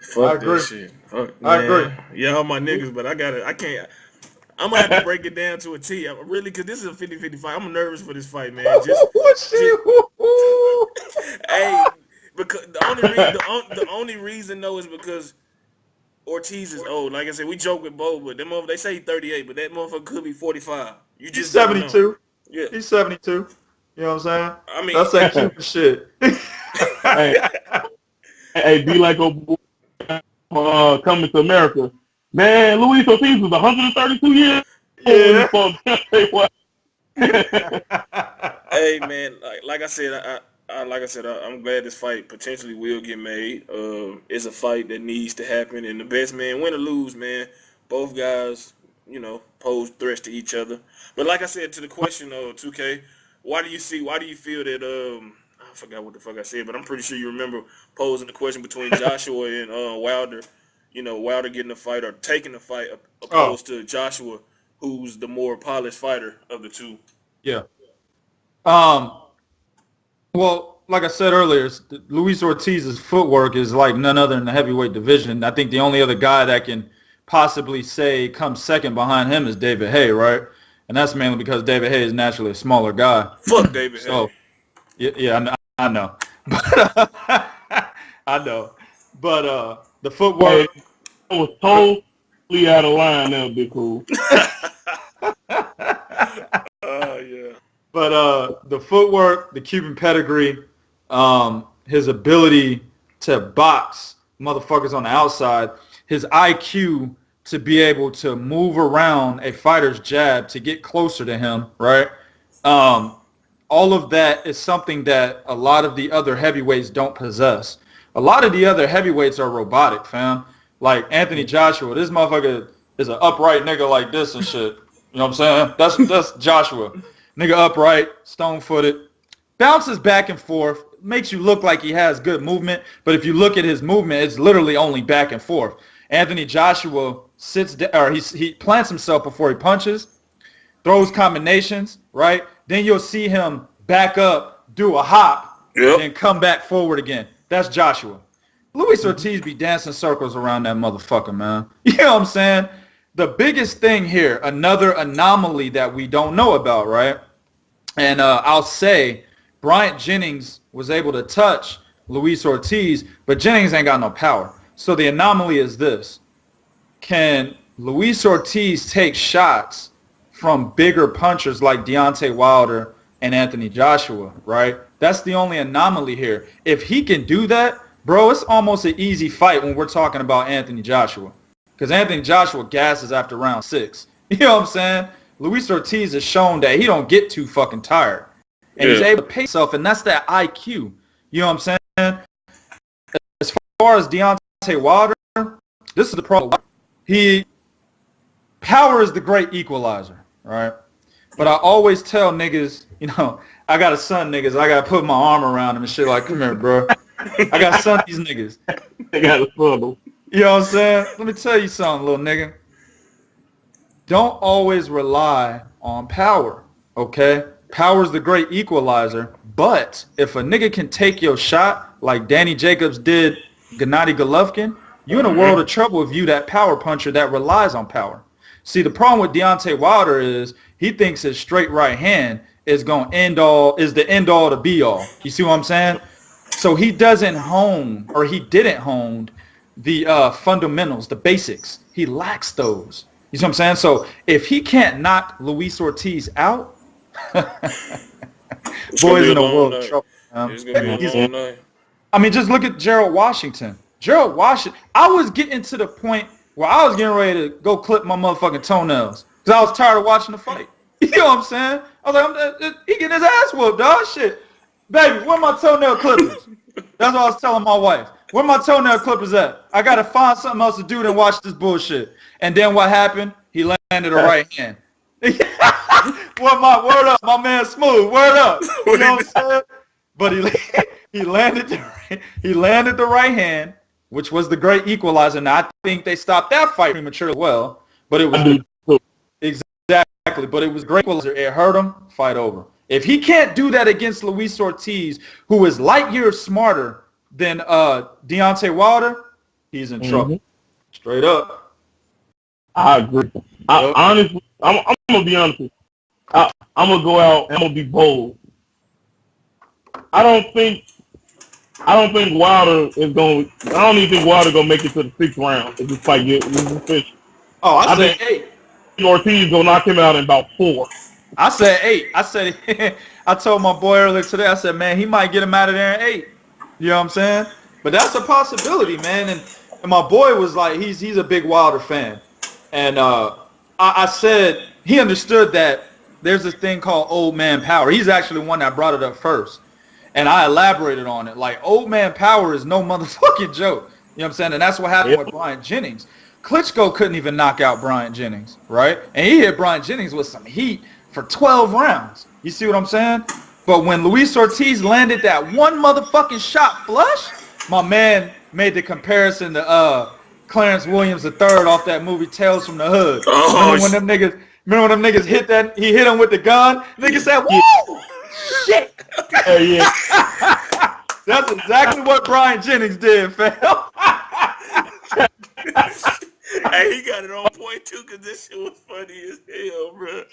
S1: Fuck that shit. Fuck,
S2: I agree.
S1: Yeah, all my niggas, but I can't. I'm gonna have to break it down to a T. I'm really, because this is a 50-50 fight. I'm nervous for this fight, man. Hey, because the only reason though is because Ortiz is old. Like I said, we joke with Bo, but they say he's 38, but that motherfucker could be 45. You just
S2: He's 72.
S1: Yeah,
S2: he's 72. You know what I'm saying?
S1: I mean,
S2: that's that Cuban shit.
S3: Hey, be like coming to America. Man, Luis Ortiz was 132 years old.
S1: Hey, man, like I said, I'm glad this fight potentially will get made. It's a fight that needs to happen, and the best man, win or lose, man, both guys, pose threats to each other. But like I said, to the question of 2K, why do you feel that I forgot what the fuck I said, but I'm pretty sure you remember posing the question between Joshua and Wilder. Wilder getting a fight or taking a fight opposed to Joshua, who's the more polished fighter of the two.
S2: Yeah. Well, like I said earlier, Luis Ortiz's footwork is like none other in the heavyweight division. I think the only other guy that can possibly say comes second behind him is David Haye, right? And that's mainly because David Haye is naturally a smaller guy.
S1: Fuck David Haye.
S2: Yeah, I know. But, I know. But the footwork
S3: was totally out of line. That would be cool.
S1: Yeah.
S2: But the footwork, the Cuban pedigree, his ability to box motherfuckers on the outside, his IQ to be able to move around a fighter's jab to get closer to him, right? All of that is something that a lot of the other heavyweights don't possess. A lot of the other heavyweights are robotic, fam. Like Anthony Joshua, this motherfucker is an upright nigga like this and shit. You know what I'm saying? That's Joshua. Nigga upright, stone-footed, bounces back and forth, makes you look like he has good movement, but if you look at his movement, it's literally only back and forth. Anthony Joshua sits down, or he plants himself before he punches, throws combinations, right? Then you'll see him back up, do a hop, and then come back forward again. That's Joshua. Luis Ortiz be dancing circles around that motherfucker, man. You know what I'm saying? The biggest thing here, another anomaly that we don't know about, right? And I'll say Bryant Jennings was able to touch Luis Ortiz, but Jennings ain't got no power. So the anomaly is this. Can Luis Ortiz take shots from bigger punchers like Deontay Wilder and Anthony Joshua, right? That's the only anomaly here. If he can do that, bro, it's almost an easy fight when we're talking about Anthony Joshua. Because Anthony Joshua gasses after round 6. You know what I'm saying? Luis Ortiz has shown that he don't get too fucking tired. And he's able to pace himself, and that's that IQ. You know what I'm saying? As far as Deontay Wilder, this is the problem. Power is the great equalizer, right? But I always tell niggas, I got a son, niggas, I got to put my arm around him and shit like, come here, bro. I got to son these niggas.
S3: They got a struggle.
S2: You know what I'm saying? Let me tell you something, little nigga. Don't always rely on power, okay? Power's the great equalizer, but if a nigga can take your shot like Danny Jacobs did Gennady Golovkin, you in a world of trouble if you that power puncher that relies on power. See, the problem with Deontay Wilder is he thinks his straight right hand is the end all to be all. You see what I'm saying? So he didn't hone the fundamentals, the basics. He lacks those. You see what I'm saying? So if he can't knock Luis Ortiz out, boys in a world of trouble.
S1: It's gonna be a long night.
S2: I mean, just look at Gerald Washington. I was getting to the point where I was getting ready to go clip my motherfucking toenails because I was tired of watching the fight. You know what I'm saying? I was like, he getting his ass whooped, dog. Shit. Baby, where my toenail clippers? That's what I was telling my wife. Where my toenail clippers at? I got to find something else to do than watch this bullshit. And then what happened? He landed a right hand. Word up, my man Smooth. Word up. You know what I'm saying? But he landed the right hand, which was the great equalizer. Now, I think they stopped that fight prematurely well. But it was exactly. But it was great equalizer. It hurt him. Fight over. If he can't do that against Luis Ortiz, who is light years smarter than Deontay Wilder, he's in trouble. Straight up.
S3: I agree. Honestly, I'm gonna be honest with you. I'm gonna go out and I'm gonna be bold. I don't think Wilder is going. I don't even think Wilder gonna make it to the 6th round if this fight gets official.
S2: Oh, I said 8.
S3: Ortiz gonna knock him out in about 4.
S2: I said 8. I told my boy earlier today, I said, man, he might get him out of there in 8. You know what I'm saying? But that's a possibility, man. And my boy was like, he's a big Wilder fan. And I said, he understood that there's this thing called old man power. He's actually one that brought it up first. And I elaborated on it. Like, old man power is no motherfucking joke. You know what I'm saying? And that's what happened with Bryant Jennings. Klitschko couldn't even knock out Bryant Jennings, right? And he hit Bryant Jennings with some heat for 12 rounds. You see what I'm saying? But when Luis Ortiz landed that one motherfucking shot flush, my man made the comparison to Clarence Williams III off that movie Tales from the Hood. Remember when them niggas hit that? He hit him with the gun. Niggas said, "Whoa, shit!"
S3: Yeah.
S2: That's exactly what Bryant Jennings did, fam.
S1: Hey, he got it on point too, cause this shit was funny as hell, bro.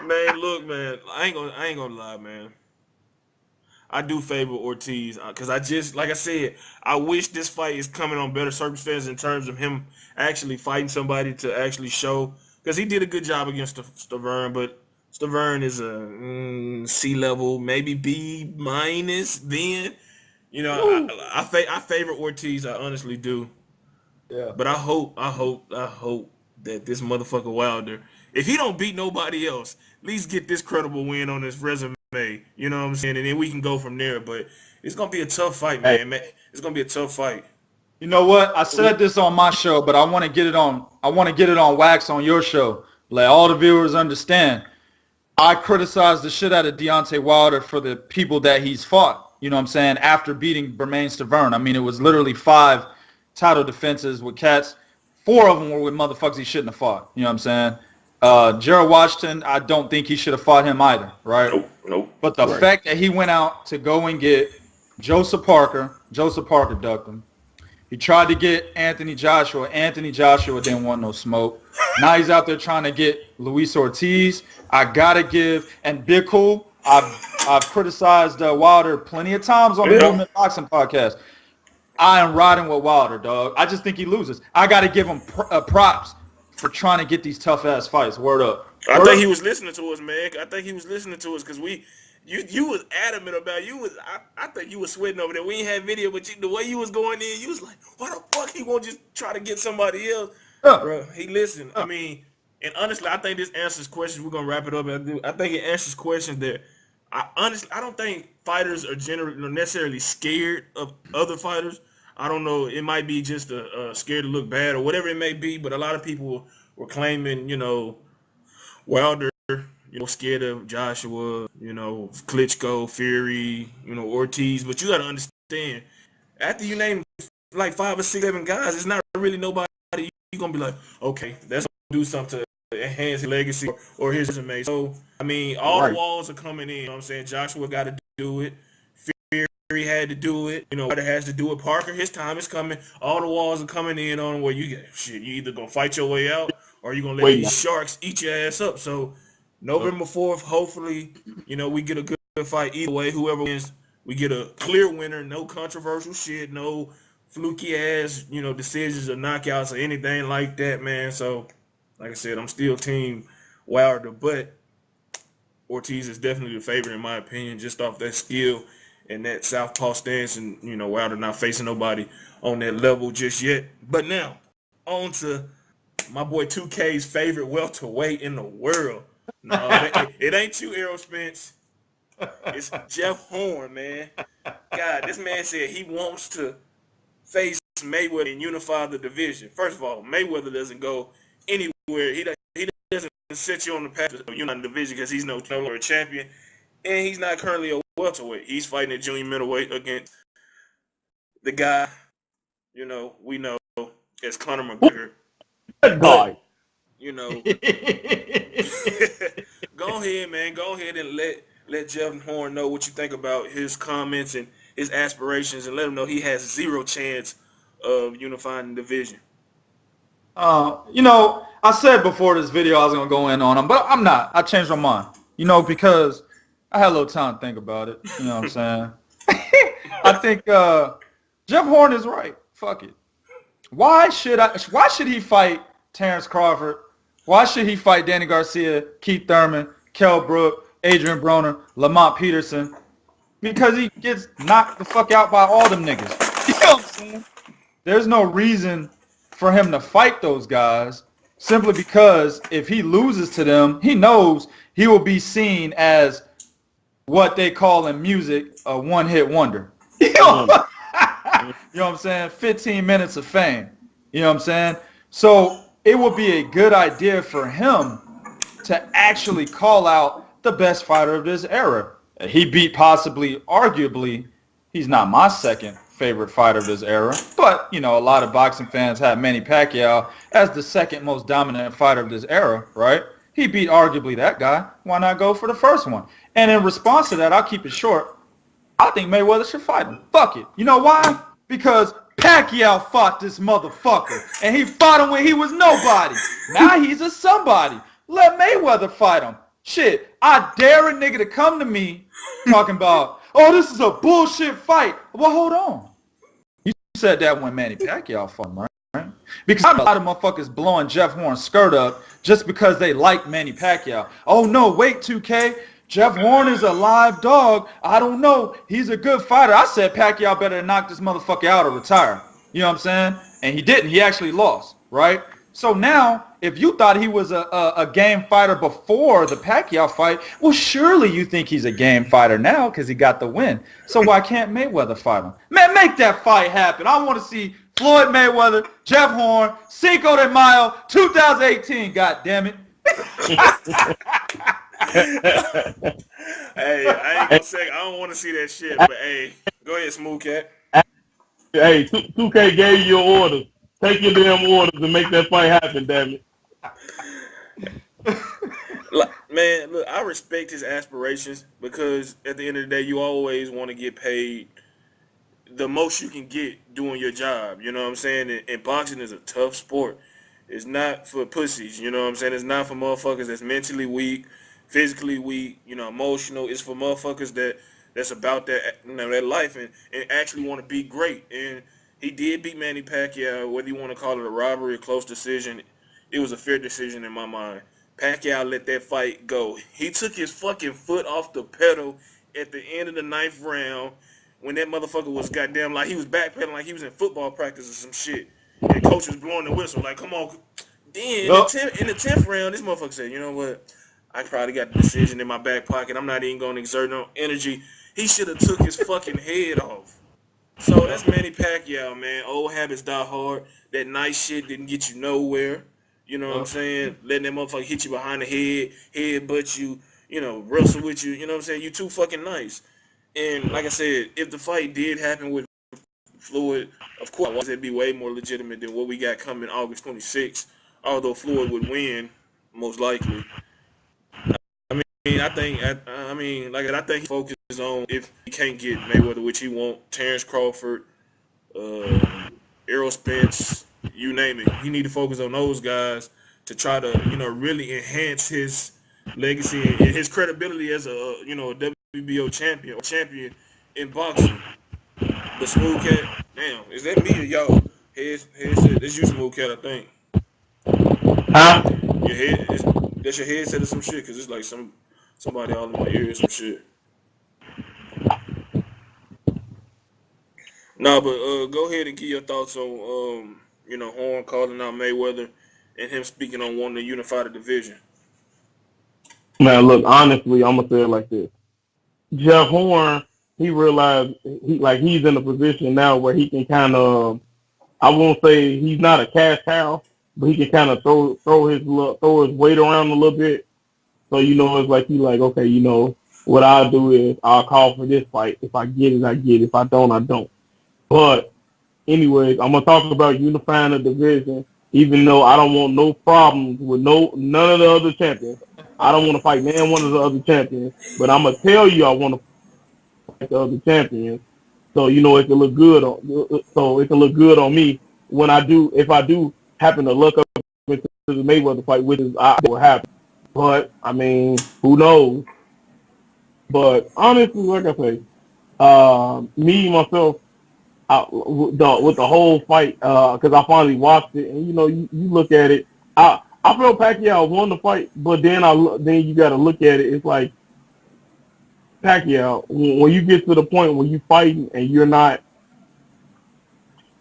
S1: Man, look, man, I ain't gonna lie, man. I do favor Ortiz because like I said, I wish this fight is coming on better circumstances in terms of him actually fighting somebody to actually show, because he did a good job against Stavern, but Stavern is a C level, maybe B minus. Then, you know, I favor Ortiz. I honestly do.
S2: Yeah.
S1: But I hope that this motherfucker Wilder, if he don't beat nobody else, at least get this credible win on his resume. You know what I'm saying? And then we can go from there. But it's gonna be a tough fight, man. It's gonna be a tough fight.
S2: You know what? I said this on my show, but I want to get it on. I want to get it on wax on your show. Let all the viewers understand. I criticized the shit out of Deontay Wilder for the people that he's fought. You know what I'm saying? After beating Bermane Stavern, I mean, it was literally 5 title defenses with cats. 4 of them were with motherfuckers he shouldn't have fought. You know what I'm saying? Gerald Washington, I don't think he should have fought him either, right?
S1: Nope.
S2: But the fact that he went out to go and get Joseph Parker ducked him. He tried to get Anthony Joshua. Anthony Joshua didn't want no smoke. Now he's out there trying to get Luis Ortiz. I gotta give, and Big Cool, I've criticized Wilder plenty of times on the Movement Boxing podcast. I am riding with Wilder, dog. I just think he loses. I gotta give him props for trying to get these tough ass fights. Word up.
S1: I think he was listening to us, man. I think he was listening to us because you was adamant about I think you was sweating over there. We ain't had video, but the way you was going in, you was like, why the fuck he won't just try to get somebody else? Bro, he listened. I mean, and honestly, I think this answers questions. We're gonna wrap it up. I think it answers questions that I don't think fighters are necessarily scared of other fighters. I don't know. It might be just scared to look bad or whatever it may be. But a lot of people were claiming, Wilder, scared of Joshua, Klitschko, Fury, Ortiz. But you got to understand, after you name like 5 or 6, 7 guys, it's not really nobody you're going to be like, okay, that's going to do something to enhance his legacy or his resume. So, I mean, all the walls are coming in. You know what I'm saying? Joshua got to do it. Fury had to do it. Wilder has to do it. Parker, his time is coming. All the walls are coming in on where you either going to fight your way out or you're going to let these sharks eat your ass up. So, November 4th, hopefully, we get a good fight either way. Whoever wins, we get a clear winner. No controversial shit. No fluky ass, decisions or knockouts or anything like that, man. So, like I said, I'm still team Wilder, but Ortiz is definitely the favorite in my opinion, just off that skill and that southpaw stance, and Wilder not facing nobody on that level just yet. But now, on to my boy 2K's favorite welterweight in the world. No, it ain't you, Errol Spence. It's Jeff Horn, man. God, this man said he wants to face Mayweather and unify the division. First of all, Mayweather doesn't go anywhere. He doesn't set you on the path to unify the division because he's no longer a champion, and he's not currently a welterweight. He's fighting at junior middleweight against the guy, we know as Conor McGregor.
S3: That guy.
S1: Go ahead, man. Go ahead and let Jeff Horn know what you think about his comments and his aspirations, and let him know he has zero chance of unifying the division.
S2: I said before this video I was gonna go in on him, but I'm not. I changed my mind. Because I had a little time to think about it. You know what I'm saying? I think Jeff Horn is right. Fuck it. Why should he fight Terrence Crawford? Why should he fight Danny Garcia, Keith Thurman, Kell Brook, Adrian Broner, Lamont Peterson? Because he gets knocked the fuck out by all them niggas. You know what I'm saying? There's no reason for him to fight those guys simply because if he loses to them, he knows he will be seen as what they call in music a one-hit wonder. You know what I'm saying? 15 minutes of fame. You know what I'm saying? So it would be a good idea for him to actually call out the best fighter of this era. He beat arguably, he's not my second favorite fighter of this era, but, a lot of boxing fans have Manny Pacquiao as the second most dominant fighter of this era, right? He beat arguably that guy. Why not go for the first one? And in response to that, I'll keep it short. I think Mayweather should fight him. Fuck it. You know why? Because Pacquiao fought this motherfucker, and he fought him when he was nobody. Now he's a somebody. Let Mayweather fight him. Shit, I dare a nigga to come to me talking about, oh, this is a bullshit fight. Well, hold on. You said that when Manny Pacquiao fought him, right? Because a lot of motherfuckers blowing Jeff Horn's skirt up just because they like Manny Pacquiao. Oh, no, wait, 2K. Jeff Horn is a live dog. I don't know. He's a good fighter. I said Pacquiao better knock this motherfucker out or retire. You know what I'm saying? And he didn't. He actually lost, right? So now, if you thought he was a game fighter before the Pacquiao fight, well, surely you think he's a game fighter now because he got the win. So why can't Mayweather fight him? Man, make that fight happen. I want to see Floyd Mayweather, Jeff Horn, Cinco de Mayo, 2018, God damn it.
S1: Hey, I ain't gonna say I don't want to see that shit, but hey, go ahead, Smooth Cat.
S3: Hey, 2K gave you your orders. Take your damn orders and make that fight happen, damn it.
S1: Man, look, I respect his aspirations because at the end of the day, you always want to get paid the most you can get doing your job. You know what I'm saying? And boxing is a tough sport. It's not for pussies. You know what I'm saying? It's not for motherfuckers that's mentally weak, physically weak, emotional. It's for motherfuckers that's about that, that life and actually want to be great. And he did beat Manny Pacquiao, whether you want to call it a robbery or close decision. It was a fair decision in my mind. Pacquiao let that fight go. He took his fucking foot off the pedal at the end of the 9th round when that motherfucker was goddamn like he was backpedaling like he was in football practice or some shit. And the coach was blowing the whistle like, come on. Then in the 10th round, this motherfucker said, you know what? I probably got the decision in my back pocket. I'm not even going to exert no energy. He should have took his fucking head off. So that's Manny Pacquiao, man. Old habits die hard. That nice shit didn't get you nowhere. You know what I'm saying? Letting that motherfucker hit you behind the head butt you, wrestle with you. You know what I'm saying? You too fucking nice. And like I said, if the fight did happen with Floyd, of course, it'd be way more legitimate than what we got coming August 26th. Although Floyd would win, most likely. I think he focuses on if he can't get Mayweather, which he won't, Terrence Crawford, Errol Spence, you name it. He need to focus on those guys to try to, really enhance his legacy and his credibility as a WBO champion in boxing. But Smooth Cat, damn, is that me or y'all? Headset. That's you, Smooth Cat, I think.
S3: Huh?
S1: That's your headset or some shit, because it's like somebody all in my ear or some shit. No, but go ahead and give your thoughts on, Horn calling out Mayweather and him speaking on wanting to unify the division.
S3: Man, look, honestly, I'm going to say it like this. Jeff Horn, he realized he's in a position now where he can kind of, I won't say he's not a cash cow, but he can kind of throw his weight around a little bit. So it's like he like, okay, what I'll do is I'll call for this fight. If I get it, I get it. If I don't, I don't. But anyways, I'm gonna talk about unifying the division. Even though I don't want no problems with none of the other champions. I don't want to fight one of the other champions. But I'm gonna tell you I want to fight the other champions. So it can look good on me when if I do happen to look up into the Mayweather fight, which is will happen. But I mean, who knows? But honestly, like I say, me myself, with the whole fight, because I finally watched it, and you look at it, I feel Pacquiao won the fight, but then you got to look at it. It's like Pacquiao, when you get to the point where you fighting and you're not,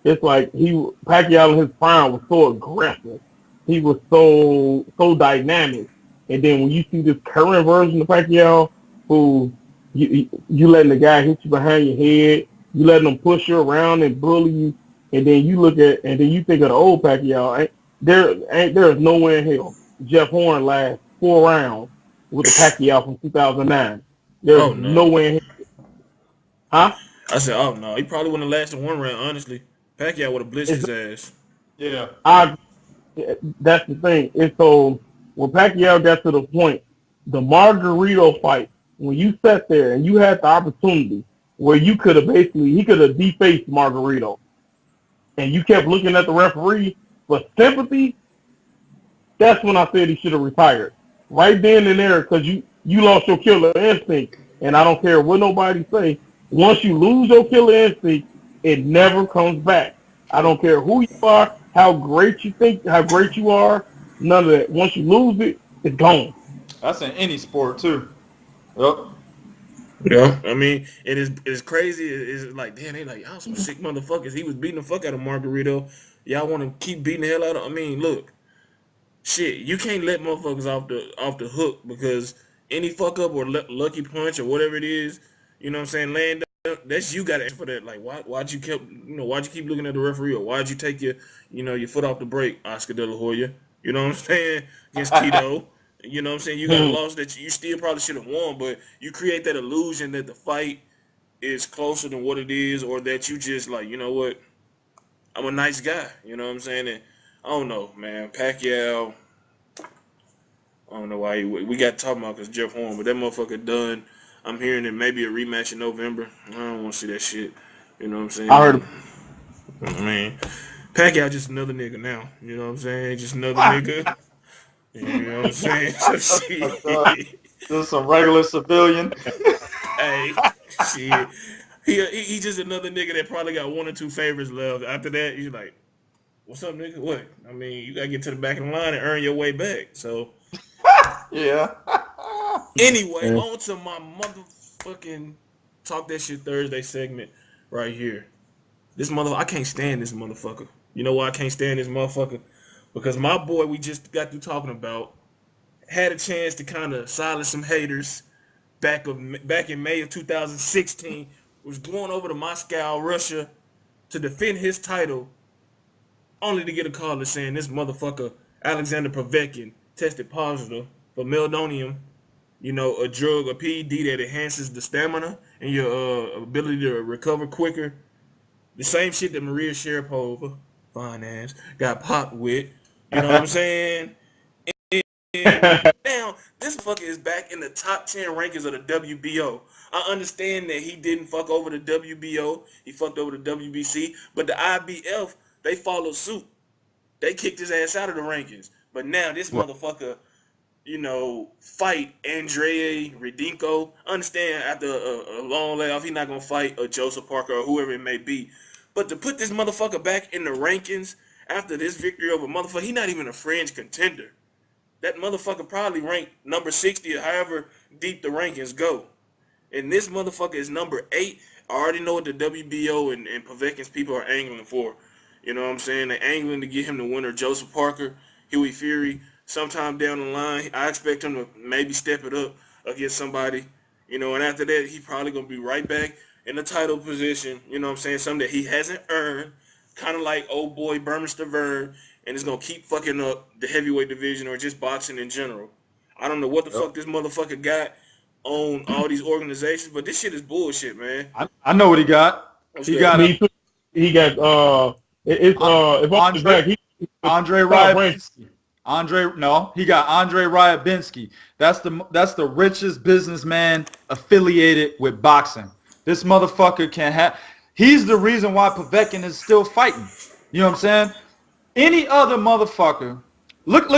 S3: it's like Pacquiao in his prime was so aggressive, he was so dynamic, and then when you see this current version of Pacquiao, who you letting the guy hit you behind your head, you letting them push you around and bully you, and then you think of the old Pacquiao. There is nowhere in hell Jeff Horn lasts 4 rounds with the Pacquiao from 2009. There's nowhere in hell. Huh?
S1: I said, oh no, he probably wouldn't have lasted 1 round. Honestly, Pacquiao would have blitzed his ass.
S2: Yeah.
S3: That's the thing. And so when Pacquiao got to the point, the Margarito fight, when you sat there and you had the opportunity where he could have defaced Margarito, and you kept looking at the referee for sympathy, that's when I said he should have retired. Right then and there, because you lost your killer instinct, and I don't care what nobody say. Once you lose your killer instinct, it never comes back. I don't care who you are, how great you are, none of that. Once you lose it, it's gone.
S2: That's in any sport too. Yep.
S1: Yeah, I mean, it's crazy. It's like, damn, they like, y'all some sick motherfuckers. He was beating the fuck out of Margarito. Y'all want to keep beating the hell out of? I mean, look, shit, you can't let motherfuckers off the hook because any fuck up or lucky punch or whatever it is, you know what I'm saying, land up, that's you got to answer for that. Like, why'd you keep looking at the referee, or why'd you take your foot off the brake, Oscar De La Hoya? You know what I'm saying, against Tito. You know what I'm saying? You got a loss that you still probably should have won, but you create that illusion that the fight is closer than what it is, or that you just like, you know what, I'm a nice guy. You know what I'm saying? And I don't know, man. Pacquiao, I don't know why we got talking about because Jeff Horn, but that motherfucker done. I'm hearing it maybe a rematch in November. I don't want to see that shit. You know what I'm saying?
S3: I heard.
S1: I mean, Pacquiao just another nigga now. You know what I'm saying? Just another nigga. You know what I'm saying?
S2: Just some regular civilian.
S1: Hey, shit. He just another nigga that probably got 1 or 2 favors left. After that, he's like, what's up, nigga? What? I mean, you got to get to the back of the line and earn your way back. So,
S2: yeah.
S1: Anyway, on to my motherfucking Talk That Shit Thursday segment right here. This motherfucker, I can't stand this motherfucker. You know why I can't stand this motherfucker? Because my boy we just got through talking about had a chance to kind of silence some haters back in May of 2016, was going over to Moscow, Russia to defend his title, only to get a call saying this motherfucker, Alexander Povetkin, tested positive for meldonium, a drug, a PED that enhances the stamina and your ability to recover quicker. The same shit that Maria Sharapova, fine ass, got popped with. You know what I'm saying? And now, this fucker is back in the top 10 rankings of the WBO. I understand that he didn't fuck over the WBO. He fucked over the WBC. But the IBF, they followed suit. They kicked his ass out of the rankings. But now this motherfucker, fight Andrei Redenko. Understand after a long layoff, he's not going to fight a Joseph Parker or whoever it may be. But to put this motherfucker back in the rankings after this victory over motherfucker, he not even a fringe contender. That motherfucker probably ranked number 60 or however deep the rankings go. And this motherfucker is number 8. I already know what the WBO and Povetkin's people are angling for. You know what I'm saying? They're angling to get him the winner, Joseph Parker, Huey Fury. Sometime down the line, I expect him to maybe step it up against somebody. You know, and after that, he probably gonna be right back in the title position. You know what I'm saying? Something that he hasn't earned, kind of like old boy Berman Stavern, and it's gonna keep fucking up the heavyweight division or just boxing in general. I don't know what the fuck this motherfucker got on all these organizations, but this shit is bullshit, man.
S2: I know what he got.
S1: What's
S2: He
S1: that?
S2: got
S3: He got if
S2: Andre Ryabinski. He got Andre Ryabinski. That's the richest businessman affiliated with boxing. This motherfucker can have. He's the reason why Povetkin is still fighting. You know what I'm saying? Any other motherfucker. Look.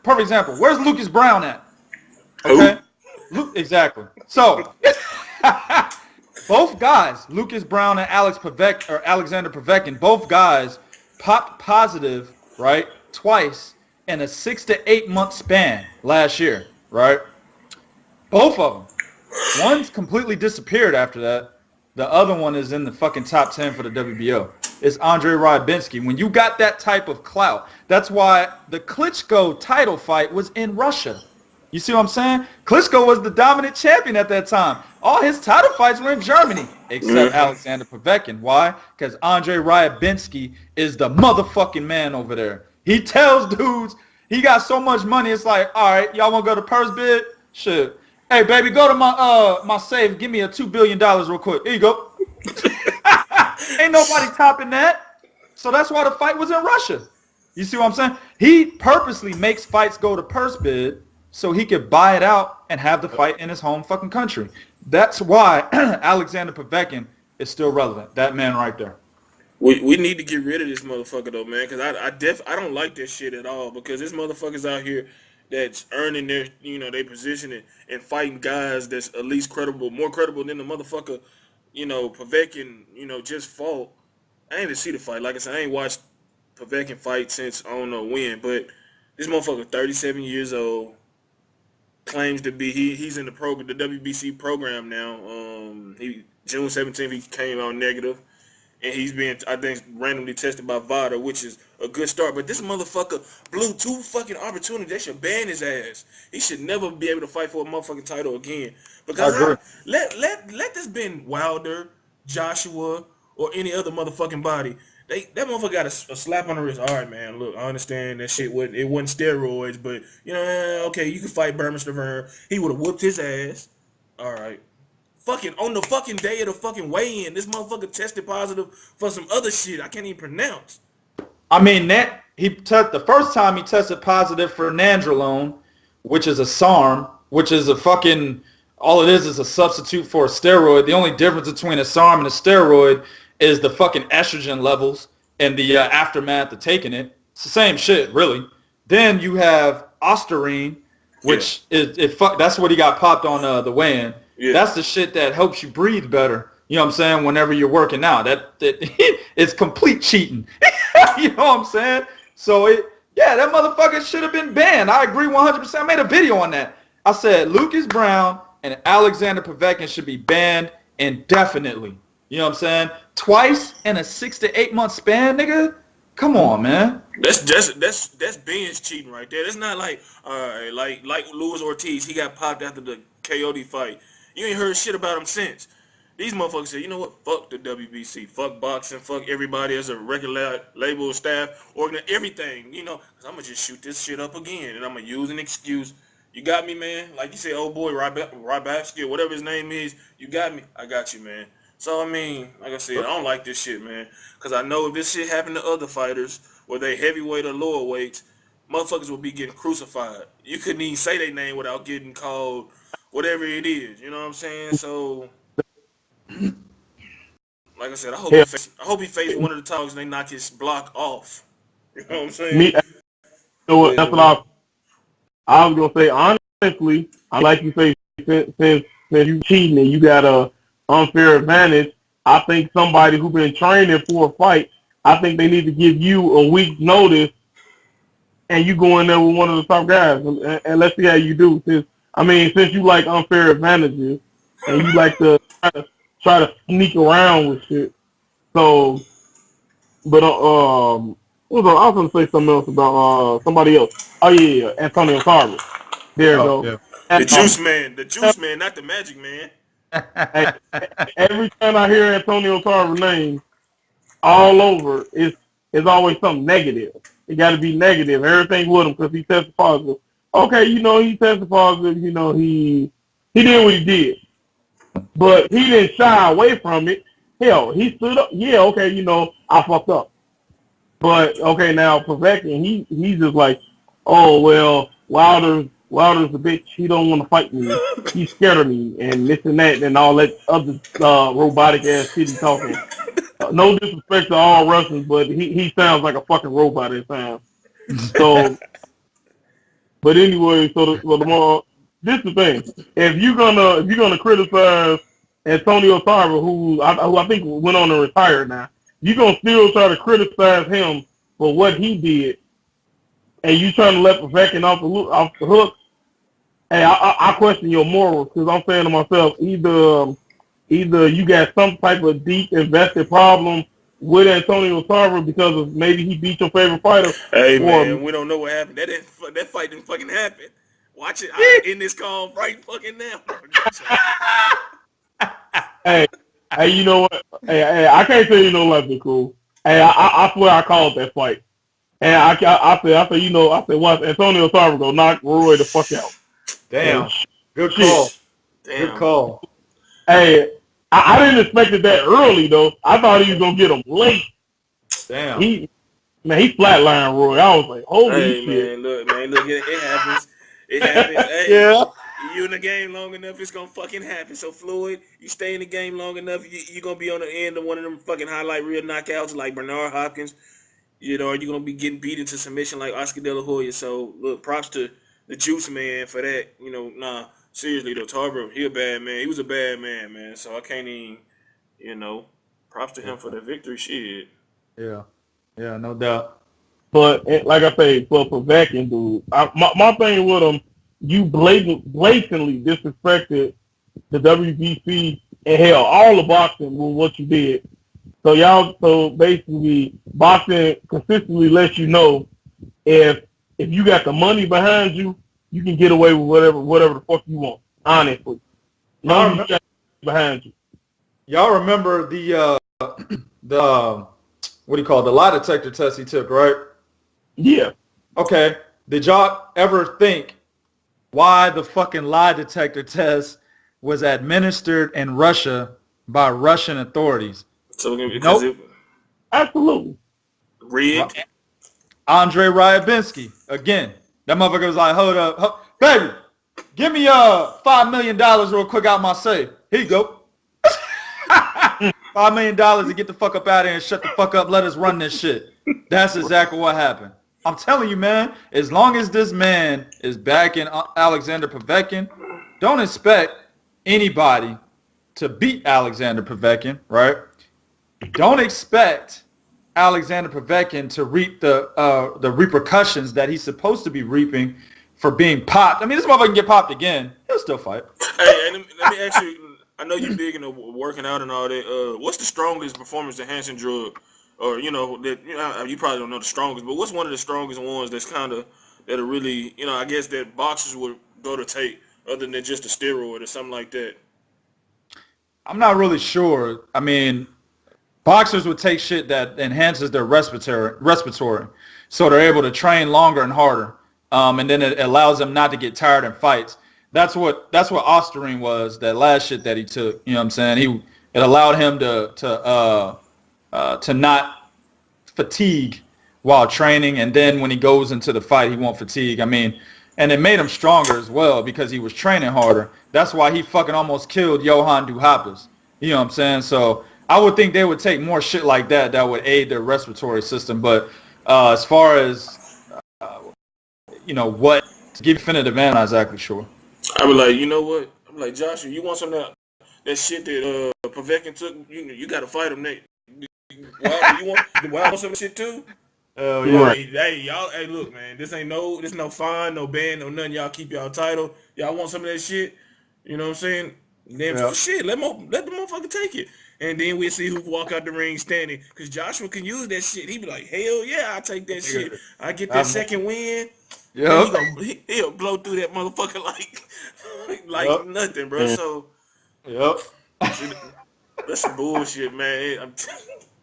S2: Perfect example. Where's Lucas Brown at? Okay. Exactly. So both guys, Lucas Brown and Alexander Povetkin, both guys popped positive, right, twice in a 6 to 8 month span last year, right? Both of them. One's completely disappeared after that. The other one is in the fucking top 10 for the WBO. It's Andre Ryabinski. When you got that type of clout, that's why the Klitschko title fight was in Russia. You see what I'm saying? Klitschko was the dominant champion at that time. All his title fights were in Germany, except Alexander Povetkin. Why? Because Andre Ryabinski is the motherfucking man over there. He tells dudes, he got so much money, it's like, all right, y'all want to go to purse bid? Shit. Hey, baby, go to my safe. Give me a $2 billion real quick. Here you go. Ain't nobody topping that. So that's why the fight was in Russia. You see what I'm saying? He purposely makes fights go to purse bid so he could buy it out and have the fight in his home fucking country. That's why Alexander Povetkin is still relevant. That man right there.
S1: We need to get rid of this motherfucker though, man, because I don't like this shit at all, because this motherfucker's out here that's earning their their position and fighting guys that's at least credible, more credible than the motherfucker, Povetkin, just fought. I ain't even see the fight. Like I said, I ain't watched Povetkin fight since I don't know when, but this motherfucker 37 years old, claims to be he's in the program, the WBC program now. June 17th he came out negative. And he's being, I think, randomly tested by VADA, which is a good start. But this motherfucker blew 2 fucking opportunities. They should ban his ass. He should never be able to fight for a motherfucking title again. Because let this been Wilder, Joshua, or any other motherfucking body. That motherfucker got a slap on the wrist. All right, man. Look, I understand that shit wasn't steroids, but okay, you can fight Berman Stavern. He would have whooped his ass. All right. Fucking on the fucking day of the fucking weigh-in, this motherfucker tested positive for some other shit I can't even pronounce.
S2: I mean, the first time he tested positive for nandrolone, which is a SARM, which is a fucking, all it is a substitute for a steroid. The only difference between a SARM and a steroid is the fucking estrogen levels and the aftermath of taking it. It's the same shit, really. Then you have Ostarine, which that's what he got popped on the weigh-in. Yeah. That's the shit that helps you breathe better. You know what I'm saying? Whenever you're working out, that it's complete cheating. You know what I'm saying? So that motherfucker should have been banned. I agree 100%. I made a video on that. I said Lucas Brown and Alexander Povetkin should be banned indefinitely. You know what I'm saying? Twice in a 6 to 8 month span, nigga. Come on, man.
S1: That's binge cheating right there. It's not like like Luis Ortiz. He got popped after the Coyote fight. You ain't heard shit about him since. These motherfuckers say, you know what? Fuck the WBC. Fuck boxing. Fuck everybody as a regular label staff. Everything. Because I'm going to just shoot this shit up again. And I'm going to use an excuse. You got me, man? Like you say, old boy, Ryabinski, or whatever his name is. You got me? I got you, man. So, I mean, like I said, I don't like this shit, man. Because I know if this shit happened to other fighters, whether they heavyweight or lower weights, motherfuckers will be getting crucified. You couldn't even say their name without getting called whatever it is, you know what I'm saying? So, like I said, I hope he faces one of the talks and they knock his block off. You know what I'm saying?
S3: That's what I was gonna say. Honestly, I like you say, since you cheating and you got a unfair advantage, I think somebody who been training for a fight, I think they need to give you a week's notice, and you go in there with one of the top guys, and let's see how you do. Since you like unfair advantages and you like to try to sneak around with shit. So, but I was going to say something else about somebody else. Oh yeah, Antonio Carlos. There you go. Yeah.
S1: The Juice Man, not the Magic Man.
S3: Hey, every time I hear Antonio Tarver name, all over, it's always something negative. It got to be negative. Everything with him because he tested positive. Okay, he tested positive. He did what he did, but he didn't shy away from it. Hell, he stood up. Yeah, okay, I fucked up. But okay, now Povetkin, he's just like, oh well, Wilder's a bitch. He don't want to fight me. He's scared of me, and this and that, and all that other robotic ass shit he talking. No disrespect to all wrestlers, but he sounds like a fucking robot at times. So, but anyway, this is the thing. If you're gonna criticize Antonio Tarver, who I think went on to retire now, you're gonna still try to criticize him for what he did, and you trying to let Povetkin off the hook. Hey, I question your morals because I'm saying to myself, either you got some type of deep invested problem with Antonio Tarver because of maybe he beat your favorite fighter.
S1: Hey man, we don't know what happened. That fight didn't fucking happen. Watch it. I end this call right fucking now.
S3: Hey, you know what? Hey, I can't tell you no less than cool. Hey, I swear I called that fight. And I said, watch Antonio Tarver go knock Roy the fuck out.
S2: Damn. Good call.
S1: Damn.
S2: Good call.
S3: Hey, I didn't expect it that early though. I thought he was gonna get him late.
S2: Damn.
S3: He flatlined Roy. I was like, holy shit.
S1: Look, it happens. It happens. Hey,
S2: Yeah.
S1: You in the game long enough, it's gonna fucking happen. So Floyd, you stay in the game long enough, you're gonna be on the end of one of them fucking highlight reel knockouts like Bernard Hopkins. You're gonna be getting beat into submission like Oscar De La Hoya. So look, props to the Juice Man for that. Seriously though, Tarver, he a bad man. He was a bad man, man. So I can't even, props to him for the victory. Shit.
S2: Yeah. Yeah, no doubt.
S3: But like I say, for Povetkin, dude, my thing with him, you blatantly disrespected the WBC and hell, all the boxing with what you did. So basically, boxing consistently lets you know if you got the money behind you, you can get away with whatever the fuck you want. Honestly, money behind you.
S2: Y'all remember the what do you call it? The lie detector test he took, right?
S3: Yeah.
S2: Okay. Did y'all ever think why the fucking lie detector test was administered in Russia by Russian authorities?
S1: So because
S2: Nope.
S3: Absolutely.
S1: Rigged.
S2: Andre Ryabinsky again. That motherfucker was like, hold up, baby, give me $5 million real quick out my safe. Here you go. $5 million to get the fuck up out of here and shut the fuck up. Let us run this shit. That's exactly what happened. I'm telling you, man, as long as this man is backing Alexander Povetkin, don't expect anybody to beat Alexander Povetkin, right? Don't expect Alexander Povetkin to reap the repercussions that he's supposed to be reaping for being popped. I mean, this motherfucker can get popped again. He'll still fight.
S1: Hey, let me ask you, I know you're big into working out and all that. What's the strongest performance-enhancing drug? Or, you probably don't know the strongest, but what's one of the strongest ones that are really, I guess that boxers would go to take other than just a steroid or something like that?
S2: I'm not really sure. I mean, boxers would take shit that enhances their respiratory, so they're able to train longer and harder, and then it allows them not to get tired in fights. That's what Osterine was, that last shit that he took. You know what I'm saying? It allowed him to not fatigue while training, and then when he goes into the fight, he won't fatigue. I mean, and it made him stronger as well because he was training harder. That's why he fucking almost killed Johan Duhaupas. You know what I'm saying? So I would think they would take more shit like that would aid their respiratory system. But as far as, what to give definitive answer, I'm not exactly sure.
S1: I was like, you know what? I'm like, Joshua, you want some of that shit that Povetkin took? You got to fight him, Nate. Why you want some of that shit too?
S2: Oh yeah.
S1: Hey, y'all. Hey, look, man. This no fine, no ban, no nothing. Y'all keep y'all title. Y'all want some of that shit? You know what I'm saying? Then shit, let the motherfucker take it, and then we'll see who walk out the ring standing. Cause Joshua can use that shit. He be like, hell yeah, I'll take that shit. I get that second win.
S2: Yep.
S1: He'll blow through that motherfucker like
S2: Yep.
S1: nothing, bro.
S3: Yeah.
S1: So
S2: Yep.
S1: see, that's some bullshit, man.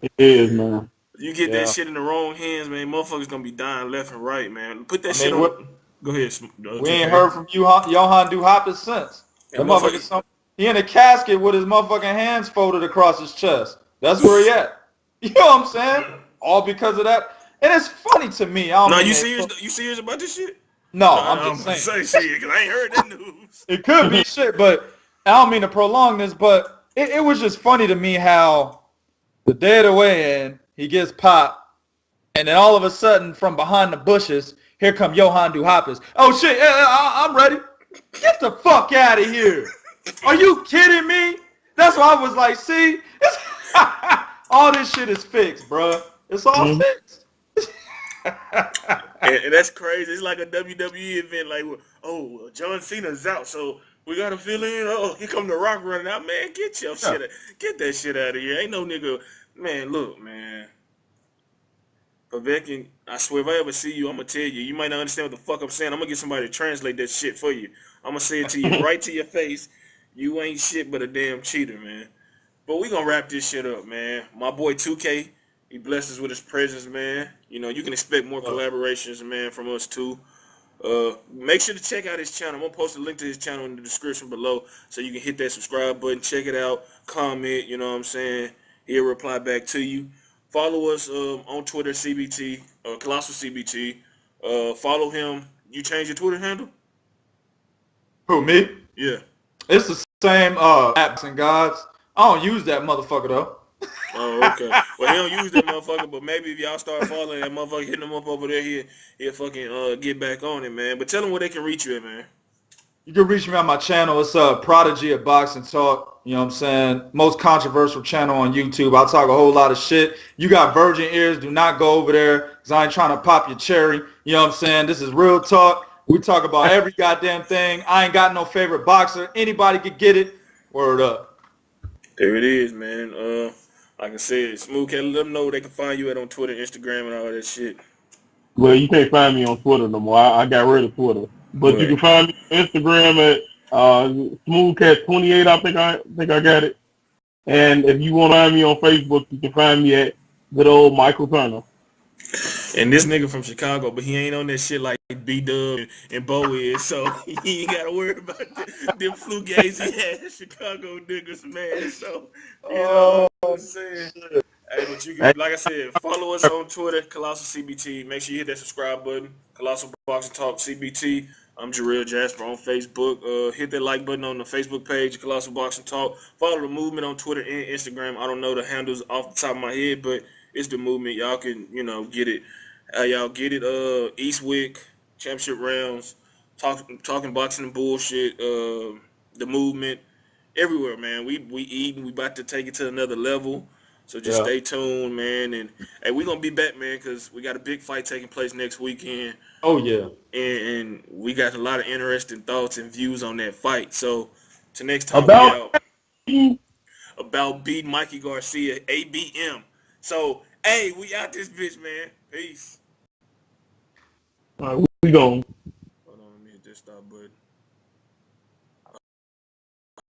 S3: It is, man.
S1: You get that
S2: Yeah.
S1: shit in the wrong hands, man. Motherfuckers gonna be dying left and right, man. Put that
S2: I
S1: shit
S2: mean,
S1: on.
S2: what
S1: Go ahead,
S2: we ain't
S1: 2K.
S2: heard from you, Johan Duhopis since.
S1: Yeah,
S2: That motherfucker, he in a casket with his motherfucking hands folded across his chest. That's where he at. You know what I'm saying? All because of that. And it's funny to me. I don't
S1: No,
S2: mean
S1: you
S2: it.
S1: serious? You serious about this shit?
S2: No,
S1: No,
S2: I'm
S1: I'm
S2: just
S1: gonna
S2: saying.
S1: say shit because I ain't heard that news.
S2: It could be shit, but I don't mean to prolong this, but it was just funny to me how the day of the weigh-in, he gets popped, and then all of a sudden, from behind the bushes, here come Johan Duhopis. Oh shit, I'm ready. Get the fuck out of here. Are you kidding me? That's why I was like, see, all this shit is fixed, bro. It's all fixed.
S1: And that's crazy. It's like a WWE event. Like, oh, John Cena's out, so we gotta fill in. Oh, here come the Rock running out. Man, get your shit. Get that shit out of here. Ain't no nigga. Man, look, man. Povetkin, I swear, if I ever see you, I'm gonna tell you. You might not understand what the fuck I'm saying. I'm gonna get somebody to translate that shit for you. I'm gonna say it to you right to your face. You ain't shit but a damn cheater, man. But we gonna wrap this shit up, man. My boy 2K, he blessed us with his presence, man. You know, you can expect more collaborations, man, from us too. Make sure to check out his channel. I'm gonna post a link to his channel in the description below, so you can hit that subscribe button, check it out, comment. You know what I'm saying? He'll reply back to you. Follow us on Twitter, CBT, Colossal CBT. Follow him. You change your Twitter handle?
S2: Who, me?
S1: Yeah.
S2: It's the same apps and gods. I don't use that motherfucker though.
S1: Oh, okay. Well, he don't use that motherfucker, but maybe if y'all start following that motherfucker, hitting him up over there, he'll fucking get back on it, man. But tell him where they can reach you at, man.
S2: You can reach me on my channel. It's Prodigy of Boxing Talk. You know what I'm saying? Most controversial channel on YouTube. I talk a whole lot of shit. You got virgin ears. Do not go over there because I ain't trying to pop your cherry. You know what I'm saying? This is real talk. We talk about every goddamn thing. I ain't got no favorite boxer. Anybody could get it. Word up.
S1: There it is, man. Like I said, Smooth Cat, let them know where they can find you at on Twitter, Instagram, and all that shit.
S3: Well, you can't find me on Twitter no more. I got rid of Twitter. But you can find me on Instagram at SmoothCat28. I think I got it. And if you want to find me on Facebook, you can find me at good old Michael Turner.
S1: And this nigga from Chicago, but he ain't on that shit like B-Dub and Bo is, so he ain't got to worry about them fugazi ass Chicago niggas, man. So, you know what I'm saying? Hey, but you can, like I said, follow us on Twitter, Colossal CBT. Make sure you hit that subscribe button, Colossal Boxing Talk CBT. I'm Jarrell Jasper on Facebook. Hit that like button on the Facebook page, Colossal Boxing Talk. Follow the movement on Twitter and Instagram. I don't know the handles off the top of my head, but it's the movement. Y'all can, get it. Y'all get it. Eastwick championship rounds, talking boxing and bullshit. The movement everywhere, man. We eating. We about to take it to another level. So just stay tuned, man. And hey, we gonna be back, man, because we got a big fight taking place next weekend.
S2: Oh yeah.
S1: And we got a lot of interesting thoughts and views on that fight. So till next time, we out about beating Mikey Garcia, ABM. So hey, we out this bitch, man. Peace.
S3: All right, we going.
S1: Hold on, let me hit this stop button.